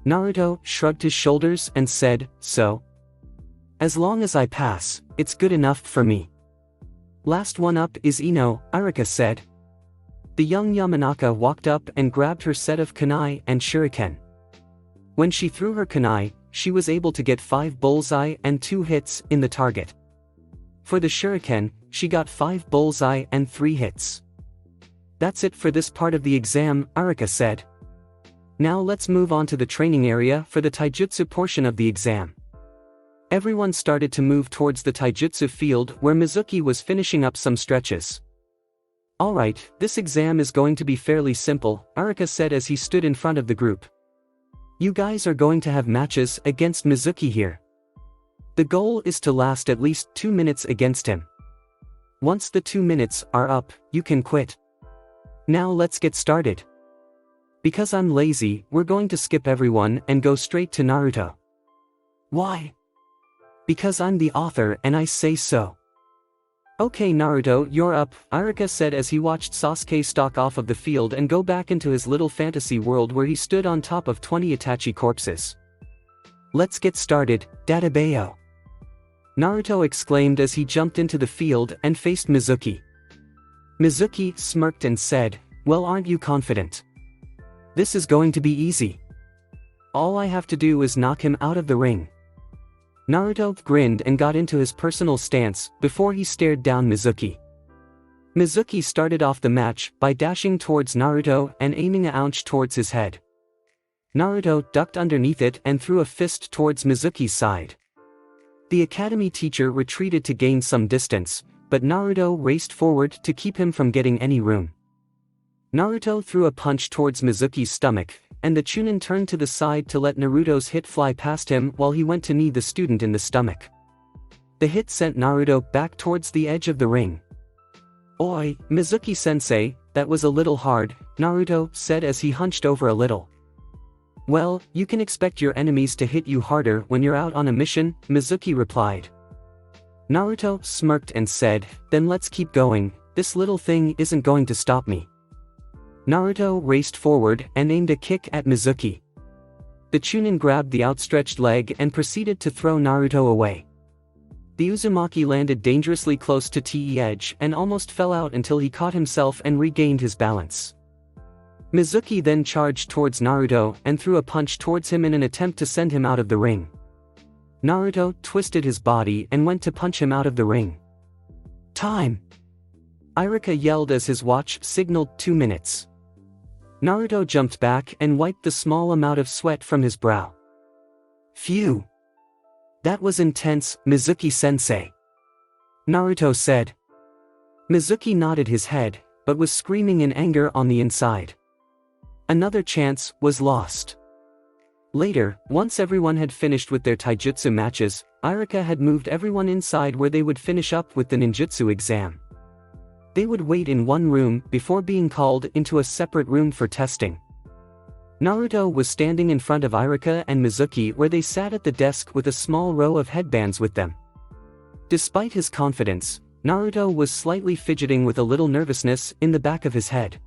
Naruto shrugged his shoulders and said, "So? As long as I pass, it's good enough for me." "Last one up is Ino," Irika said. The young Yamanaka walked up and grabbed her set of kunai and shuriken. When she threw her kunai, she was able to get 5 bullseye and 2 hits in the target. For the shuriken, she got 5 bullseye and 3 hits. "That's it for this part of the exam," Irika said. "Now let's move on to the training area for the taijutsu portion of the exam." Everyone started to move towards the taijutsu field where Mizuki was finishing up some stretches. "Alright, this exam is going to be fairly simple," Irika said as he stood in front of the group. "You guys are going to have matches against Mizuki here. The goal is to last at least 2 minutes against him. Once the 2 minutes are up, you can quit. Now let's get started. Because I'm lazy, we're going to skip everyone and go straight to Naruto." "Why?" "Because I'm the author and I say so." "Okay Naruto, you're up," Irika said as he watched Sasuke stalk off of the field and go back into his little fantasy world where he stood on top of 20 Itachi corpses. "Let's get started, Dadabayo," Naruto exclaimed as he jumped into the field and faced Mizuki. Mizuki smirked and said, "Well, aren't you confident? This is going to be easy. All I have to do is knock him out of the ring." Naruto grinned and got into his personal stance before he stared down Mizuki. Mizuki started off the match by dashing towards Naruto and aiming a ounce towards his head. Naruto ducked underneath it and threw a fist towards Mizuki's side. The academy teacher retreated to gain some distance, but Naruto raced forward to keep him from getting any room. Naruto threw a punch towards Mizuki's stomach, and the Chunin turned to the side to let Naruto's hit fly past him while he went to knee the student in the stomach. The hit sent Naruto back towards the edge of the ring. "Oi, Mizuki-sensei, that was a little hard," Naruto said as he hunched over a little. "Well, you can expect your enemies to hit you harder when you're out on a mission," Mizuki replied. Naruto smirked and said, "Then let's keep going, this little thing isn't going to stop me." Naruto raced forward and aimed a kick at Mizuki. The Chunin grabbed the outstretched leg and proceeded to throw Naruto away. The Uzumaki landed dangerously close to the edge and almost fell out until he caught himself and regained his balance. Mizuki then charged towards Naruto and threw a punch towards him in an attempt to send him out of the ring. Naruto twisted his body and went to punch him out of the ring. "Time!" Irika yelled as his watch signaled 2 minutes. Naruto jumped back and wiped the small amount of sweat from his brow. "Phew! That was intense, Mizuki-sensei," Naruto said. Mizuki nodded his head, but was screaming in anger on the inside. Another chance was lost. Later, once everyone had finished with their taijutsu matches, Irika had moved everyone inside where they would finish up with the ninjutsu exam. They would wait in one room before being called into a separate room for testing. Naruto was standing in front of Irika and Mizuki where they sat at the desk with a small row of headbands with them. Despite his confidence, Naruto was slightly fidgeting with a little nervousness in the back of his head.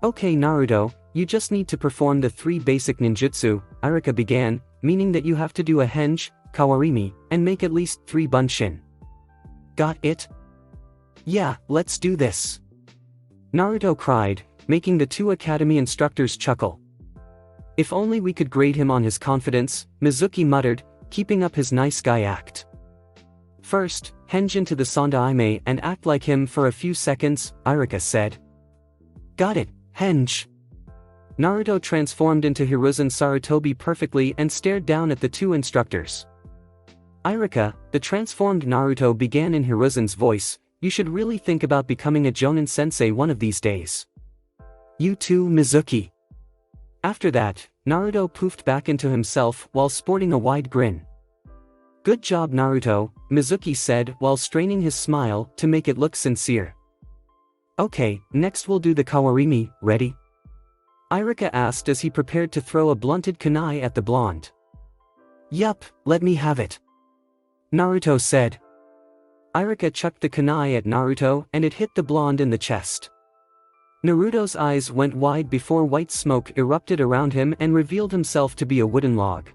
"Okay Naruto, you just need to perform the 3 basic ninjutsu," Irika began, meaning that you have to do a henge, kawarimi, and make at least 3 bunshin. "Got it?" "Yeah, let's do this," Naruto cried, making the 2 academy instructors chuckle. "If only we could grade him on his confidence," Mizuki muttered, keeping up his nice guy act. "First, henge into the Sandaime and act like him for a few seconds," Irika said. "Got it, henge." Naruto transformed into Hiruzen Sarutobi perfectly and stared down at the 2 instructors. "Irika," the transformed Naruto began in Hiruzen's voice, "you should really think about becoming a Jonin sensei one of these days." "You too, Mizuki." After that, Naruto poofed back into himself while sporting a wide grin. Good job Naruto, Mizuki said while straining his smile to make it look sincere. Okay, next we'll do the kawarimi, ready? Irika asked as he prepared to throw a blunted kunai at the blonde. Yup, let me have it. Naruto said. Irika chucked the kunai at Naruto and it hit the blonde in the chest. Naruto's eyes went wide before white smoke erupted around him and revealed himself to be a wooden log.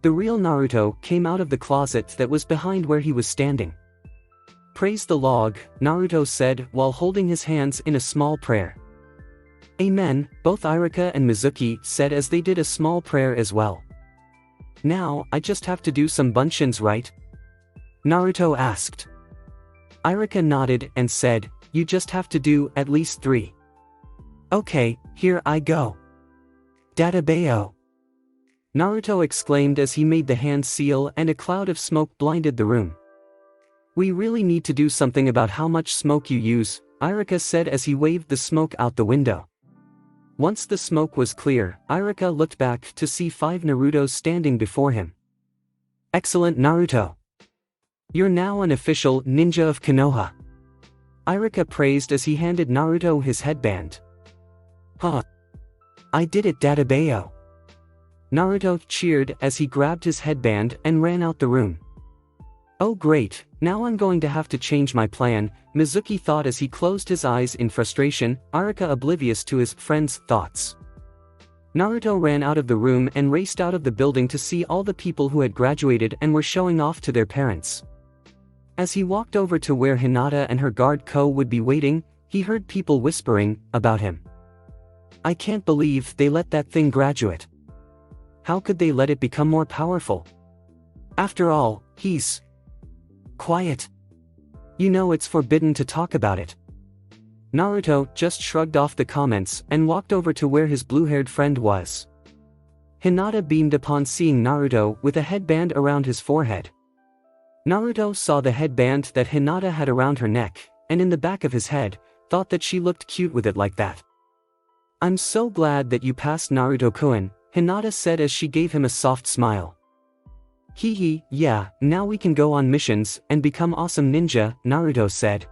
The real Naruto came out of the closet that was behind where he was standing. Praise the log, Naruto said while holding his hands in a small prayer. Amen, both Irika and Mizuki said as they did a small prayer as well. Now, I just have to do some bunshins, right? Naruto asked. Irika nodded and said, you just have to do at least 3. Okay, here I go. Dadabayo. Naruto exclaimed as he made the hand seal and a cloud of smoke blinded the room. We really need to do something about how much smoke you use, Irika said as he waved the smoke out the window. Once the smoke was clear, Irika looked back to see 5 Narutos standing before him. Excellent Naruto. You're now an official ninja of Konoha. Irika praised as he handed Naruto his headband. Huh. I did it Dadabayo. Naruto cheered as he grabbed his headband and ran out the room. Oh great, now I'm going to have to change my plan, Mizuki thought as he closed his eyes in frustration, Irika oblivious to his friend's thoughts. Naruto ran out of the room and raced out of the building to see all the people who had graduated and were showing off to their parents. As he walked over to where Hinata and her guard Ko would be waiting, he heard people whispering about him. I can't believe they let that thing graduate. How could they let it become more powerful? After all, he's... Quiet. You know it's forbidden to talk about it. Naruto just shrugged off the comments and walked over to where his blue-haired friend was. Hinata beamed upon seeing Naruto with a headband around his forehead. Naruto saw the headband that Hinata had around her neck, and in the back of his head, thought that she looked cute with it like that. I'm so glad that you passed Naruto-kun, Hinata said as she gave him a soft smile. Hee hee, yeah, now we can go on missions and become awesome ninja, Naruto said.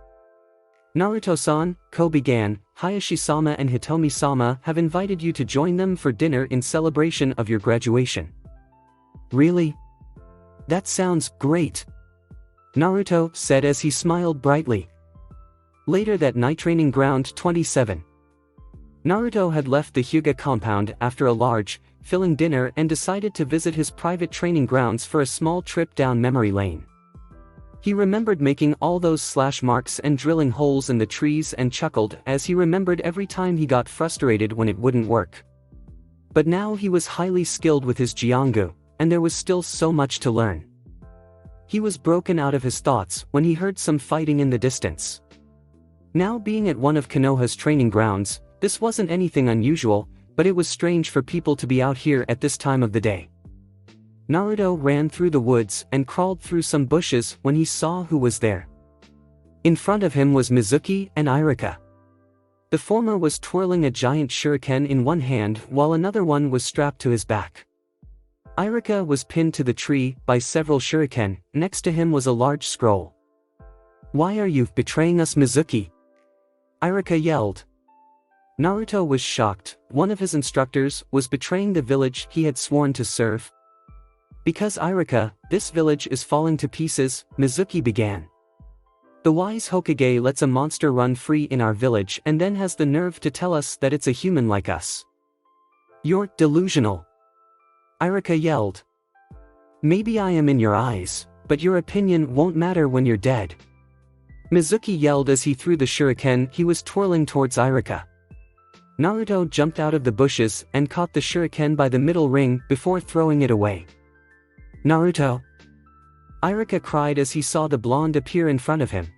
Naruto-san, Ko began, Hayashi-sama and Hitomi-sama have invited you to join them for dinner in celebration of your graduation. Really? That sounds great. Naruto said as he smiled brightly. Later that night, training ground 27. Naruto had left the Hyuga compound after a large, filling dinner and decided to visit his private training grounds for a small trip down memory lane. He remembered making all those slash marks and drilling holes in the trees and chuckled as he remembered every time he got frustrated when it wouldn't work. But now he was highly skilled with his Jiongu, and there was still so much to learn. He was broken out of his thoughts when he heard some fighting in the distance. Now being at one of Konoha's training grounds, this wasn't anything unusual, but it was strange for people to be out here at this time of the day. Naruto ran through the woods and crawled through some bushes when he saw who was there. In front of him was Mizuki and Irika. The former was twirling a giant shuriken in one hand while another one was strapped to his back. Irika was pinned to the tree by several shuriken, next to him was a large scroll. Why are you betraying us, Mizuki? Irika yelled. Naruto was shocked, one of his instructors was betraying the village he had sworn to serve. Because Irika, this village is falling to pieces, Mizuki began. The wise Hokage lets a monster run free in our village and then has the nerve to tell us that it's a human like us. You're delusional. Irika yelled. Maybe I am in your eyes, but your opinion won't matter when you're dead. Mizuki yelled as he threw the shuriken he was twirling towards Irika. Naruto jumped out of the bushes and caught the shuriken by the middle ring before throwing it away. Naruto! Irika cried as he saw the blonde appear in front of him.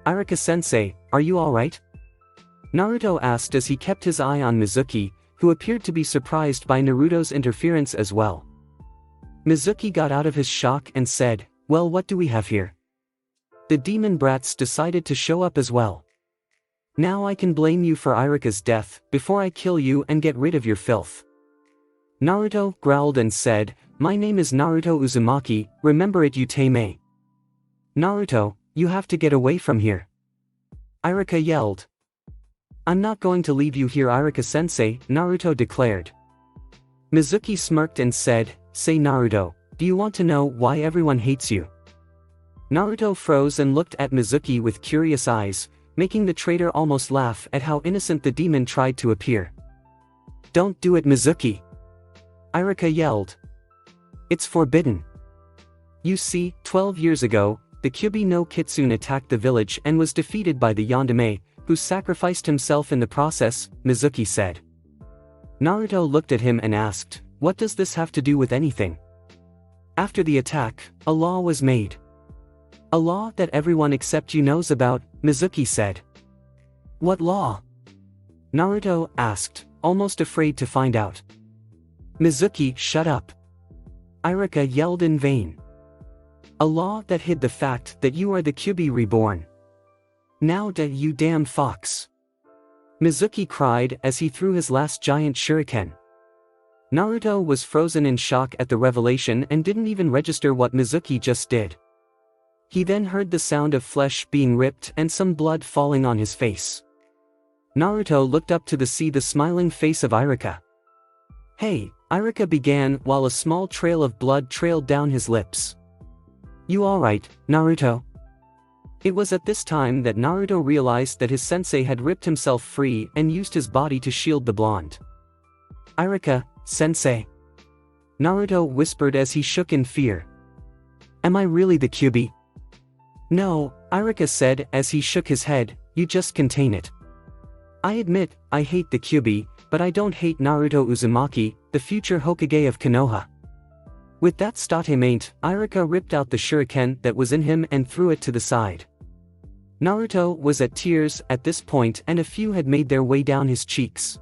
Irika-sensei, are you alright? Naruto asked as he kept his eye on Mizuki, who appeared to be surprised by Naruto's interference as well. Mizuki got out of his shock and said, well, what do we have here? The demon brats decided to show up as well. Now I can blame you for Irika's death before I kill you and get rid of your filth. Naruto growled and said, My name is Naruto Uzumaki, remember it Utame. Naruto, you have to get away from here. Iruka yelled. I'm not going to leave you here Iruka-sensei, Naruto declared. Mizuki smirked and said, say Naruto, do you want to know why everyone hates you? Naruto froze and looked at Mizuki with curious eyes, making the traitor almost laugh at how innocent the demon tried to appear. Don't do it Mizuki! Iruka yelled. It's forbidden. You see, 12 years ago, the Kyuubi no Kitsune attacked the village and was defeated by the Yandere, who sacrificed himself in the process, Mizuki said. Naruto looked at him and asked, what does this have to do with anything? After the attack, a law was made. A law that everyone except you knows about, Mizuki said. What law? Naruto asked, almost afraid to find out. Mizuki, shut up. Iruka yelled in vain. A law that hid the fact that you are the Kyuubi reborn. Now you damn fox. Mizuki cried as he threw his last giant shuriken. Naruto was frozen in shock at the revelation and didn't even register what Mizuki just did. He then heard the sound of flesh being ripped and some blood falling on his face. Naruto looked up to see the smiling face of Iruka. Hey, Iruka began while a small trail of blood trailed down his lips. You alright, Naruto? It was at this time that Naruto realized that his sensei had ripped himself free and used his body to shield the blonde. Iruka, sensei. Naruto whispered as he shook in fear. Am I really the Kyuubi? No, Iruka said as he shook his head, you just contain it. I admit, I hate the Kyuubi, but I don't hate Naruto Uzumaki, the future Hokage of Konoha. With that statement, Iruka ripped out the shuriken that was in him and threw it to the side. Naruto was at tears at this point and a few had made their way down his cheeks.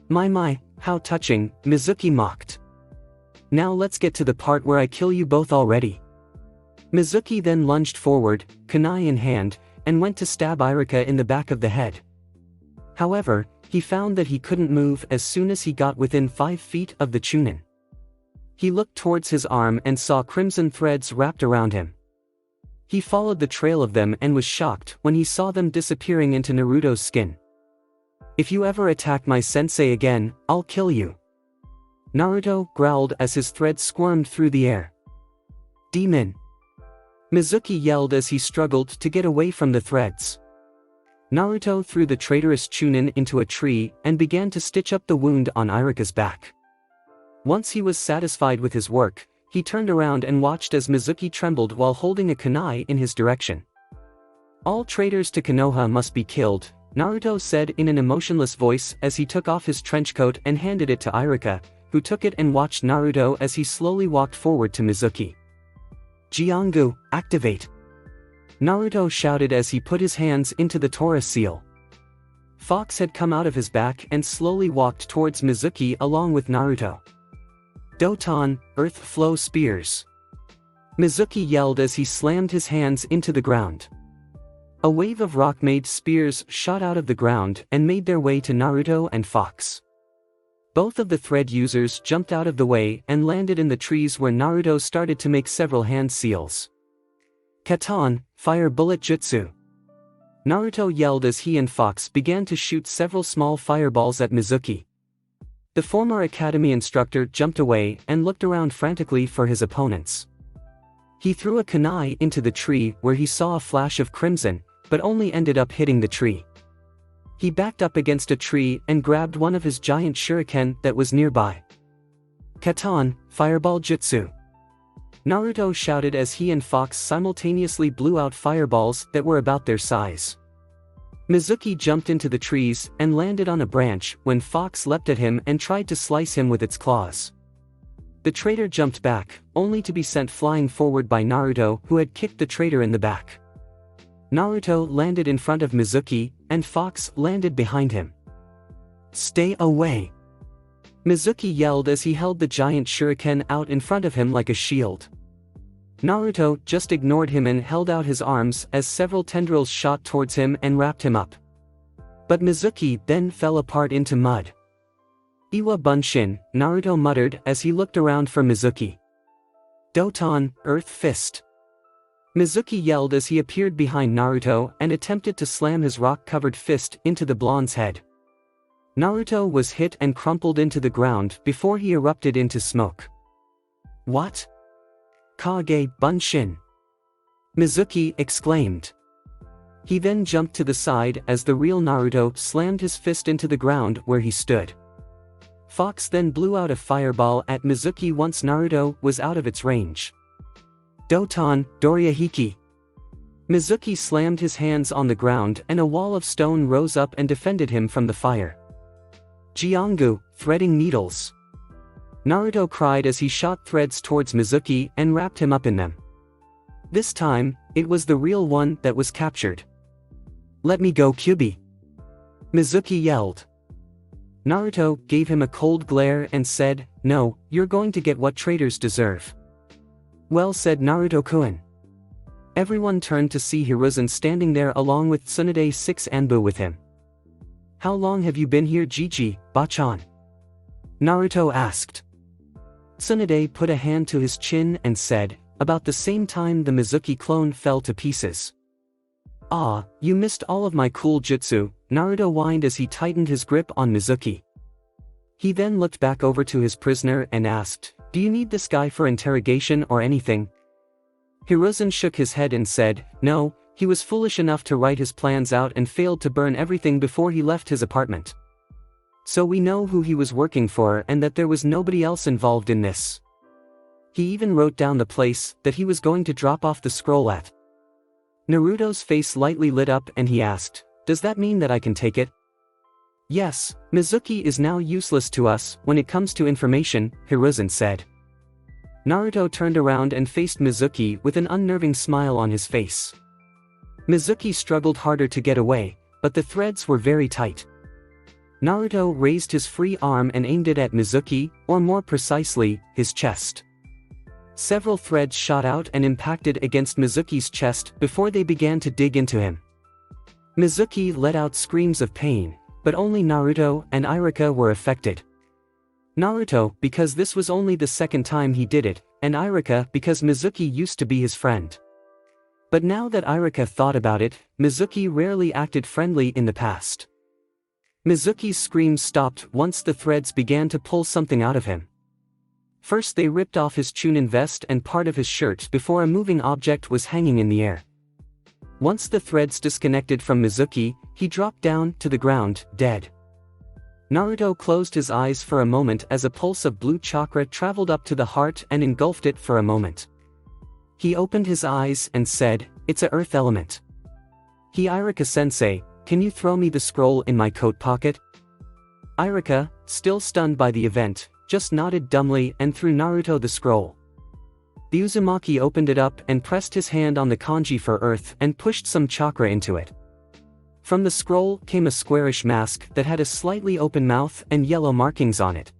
My, how touching, Mizuki mocked. Now let's get to the part where I kill you both already. Mizuki then lunged forward, kunai in hand, and went to stab Iruka in the back of the head. However, he found that he couldn't move as soon as he got within 5 feet of the Chunin. He looked towards his arm and saw crimson threads wrapped around him. He followed the trail of them and was shocked when he saw them disappearing into Naruto's skin. If you ever attack my sensei again, I'll kill you. Naruto growled as his threads squirmed through the air. Demon! Mizuki yelled as he struggled to get away from the threads. Naruto threw the traitorous Chunin into a tree and began to stitch up the wound on Iruka's back. Once he was satisfied with his work, he turned around and watched as Mizuki trembled while holding a kunai in his direction. All traitors to Konoha must be killed, Naruto said in an emotionless voice as he took off his trench coat and handed it to Iruka, who took it and watched Naruto as he slowly walked forward to Mizuki. Jiongu, activate! Naruto shouted as he put his hands into the Tora seal. Fox had come out of his back and slowly walked towards Mizuki along with Naruto. Doton, Earth Flow Spears! Mizuki yelled as he slammed his hands into the ground. A wave of rock-made spears shot out of the ground and made their way to Naruto and Fox. Both of the thread users jumped out of the way and landed in the trees where Naruto started to make several hand seals. Katon, Fire Bullet Jutsu! Naruto yelled as he and Fox began to shoot several small fireballs at Mizuki. The former academy instructor jumped away and looked around frantically for his opponents. He threw a kunai into the tree where he saw a flash of crimson, but only ended up hitting the tree. He backed up against a tree and grabbed one of his giant shuriken that was nearby. Katon, Fireball Jutsu! Naruto shouted as he and Fox simultaneously blew out fireballs that were about their size. Mizuki jumped into the trees and landed on a branch when Fox leapt at him and tried to slice him with its claws. The traitor jumped back, only to be sent flying forward by Naruto, who had kicked the traitor in the back. Naruto landed in front of Mizuki, and Fox landed behind him. Stay away! Mizuki yelled as he held the giant shuriken out in front of him like a shield. Naruto just ignored him and held out his arms as several tendrils shot towards him and wrapped him up. But Mizuki then fell apart into mud. Iwa Bunshin, Naruto muttered as he looked around for Mizuki. Doton, Earth Fist. Mizuki yelled as he appeared behind Naruto and attempted to slam his rock-covered fist into the blonde's head. Naruto was hit and crumpled into the ground before he erupted into smoke. What? Kage Bunshin! Mizuki exclaimed. He then jumped to the side as the real Naruto slammed his fist into the ground where he stood. Fox then blew out a fireball at Mizuki once Naruto was out of its range. Doton, Dorihiki. Mizuki slammed his hands on the ground and a wall of stone rose up and defended him from the fire. Jiongu, threading needles. Naruto cried as he shot threads towards Mizuki and wrapped him up in them. This time, it was the real one that was captured. Let me go, Kyubi! Mizuki yelled. Naruto gave him a cold glare and said, "No, you're going to get what traitors deserve." Well said, Naruto-kun. Everyone turned to see Hiruzen standing there along with Tsunade 6 Anbu with him. How long have you been here, Jiji, Bachan? Naruto asked. Tsunade put a hand to his chin and said, about the same time the Mizuki clone fell to pieces. Ah, you missed all of my cool jutsu, Naruto whined as he tightened his grip on Mizuki. He then looked back over to his prisoner and asked, do you need this guy for interrogation or anything? Hiruzen shook his head and said, no, he was foolish enough to write his plans out and failed to burn everything before he left his apartment. So we know who he was working for and that there was nobody else involved in this. He even wrote down the place that he was going to drop off the scroll at. Naruto's face lightly lit up and he asked, does that mean that I can take it? Yes, Mizuki is now useless to us when it comes to information, Hiruzen said. Naruto turned around and faced Mizuki with an unnerving smile on his face. Mizuki struggled harder to get away, but the threads were very tight. Naruto raised his free arm and aimed it at Mizuki, or more precisely, his chest. Several threads shot out and impacted against Mizuki's chest before they began to dig into him. Mizuki let out screams of pain, but only Naruto and Irika were affected. Naruto because this was only the second time he did it, and Irika because Mizuki used to be his friend. But now that Irika thought about it, Mizuki rarely acted friendly in the past. Mizuki's screams stopped once the threads began to pull something out of him. First they ripped off his Chunin vest and part of his shirt before a moving object was hanging in the air. Once the threads disconnected from Mizuki, he dropped down to the ground, dead. Naruto closed his eyes for a moment as a pulse of blue chakra traveled up to the heart and engulfed it for a moment. He opened his eyes and said, it's a earth element. Irika-sensei, can you throw me the scroll in my coat pocket? Irika, still stunned by the event, just nodded dumbly and threw Naruto the scroll. The Uzumaki opened it up and pressed his hand on the kanji for earth and pushed some chakra into it. From the scroll came a squarish mask that had a slightly open mouth and yellow markings on it.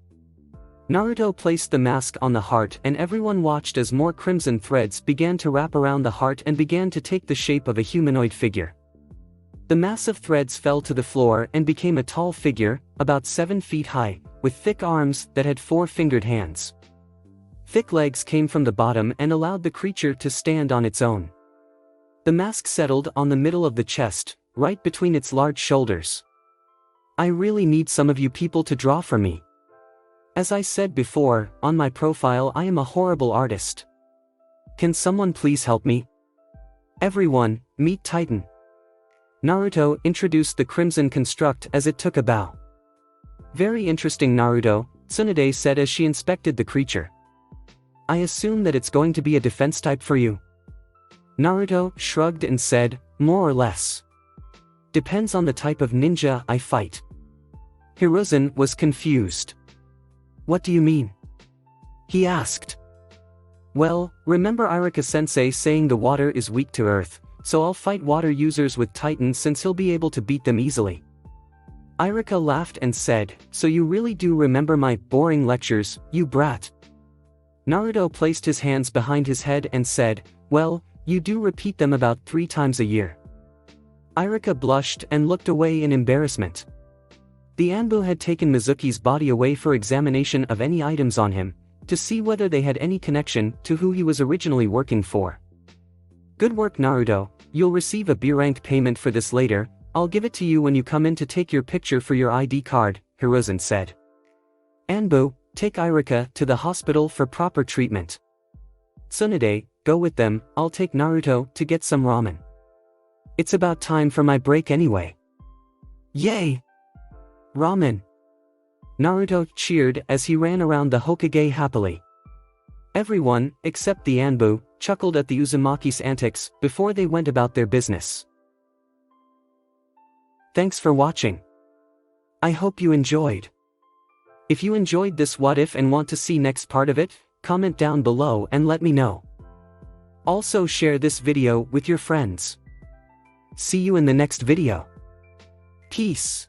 Naruto placed the mask on the heart and everyone watched as more crimson threads began to wrap around the heart and began to take the shape of a humanoid figure. The mass of threads fell to the floor and became a tall figure, about 7 feet high, with thick arms that had 4-fingered hands. Thick legs came from the bottom and allowed the creature to stand on its own. The mask settled on the middle of the chest, right between its large shoulders. I really need some of you people to draw for me. As I said before, on my profile I am a horrible artist. Can someone please help me? Everyone, meet Titan. Naruto introduced the Crimson Construct as it took a bow. Very interesting, Naruto, Tsunade said as she inspected the creature. I assume that it's going to be a defense type for you. Naruto shrugged and said, more or less. Depends on the type of ninja I fight. Hiruzen was confused. What do you mean? He asked. Well, remember Irika-sensei saying the water is weak to earth, so I'll fight water users with Titan since he'll be able to beat them easily. Irika laughed and said, so you really do remember my boring lectures, you brat. Naruto placed his hands behind his head and said, well, you do repeat them about 3 times a year. Irika blushed and looked away in embarrassment. The Anbu had taken Mizuki's body away for examination of any items on him, to see whether they had any connection to who he was originally working for. Good work, Naruto, you'll receive a B-rank payment for this later. I'll give it to you when you come in to take your picture for your ID card, Hiruzen said. Anbu, take Irika to the hospital for proper treatment. Tsunade, go with them, I'll take Naruto to get some ramen. It's about time for my break anyway. Yay! Ramen! Naruto cheered as he ran around the Hokage happily. Everyone, except the Anbu, chuckled at the Uzumaki's antics before they went about their business. Thanks for watching. I hope you enjoyed. If you enjoyed this what if and want to see next part of it, comment down below and let me know. Also share this video with your friends. See you in the next video. Peace.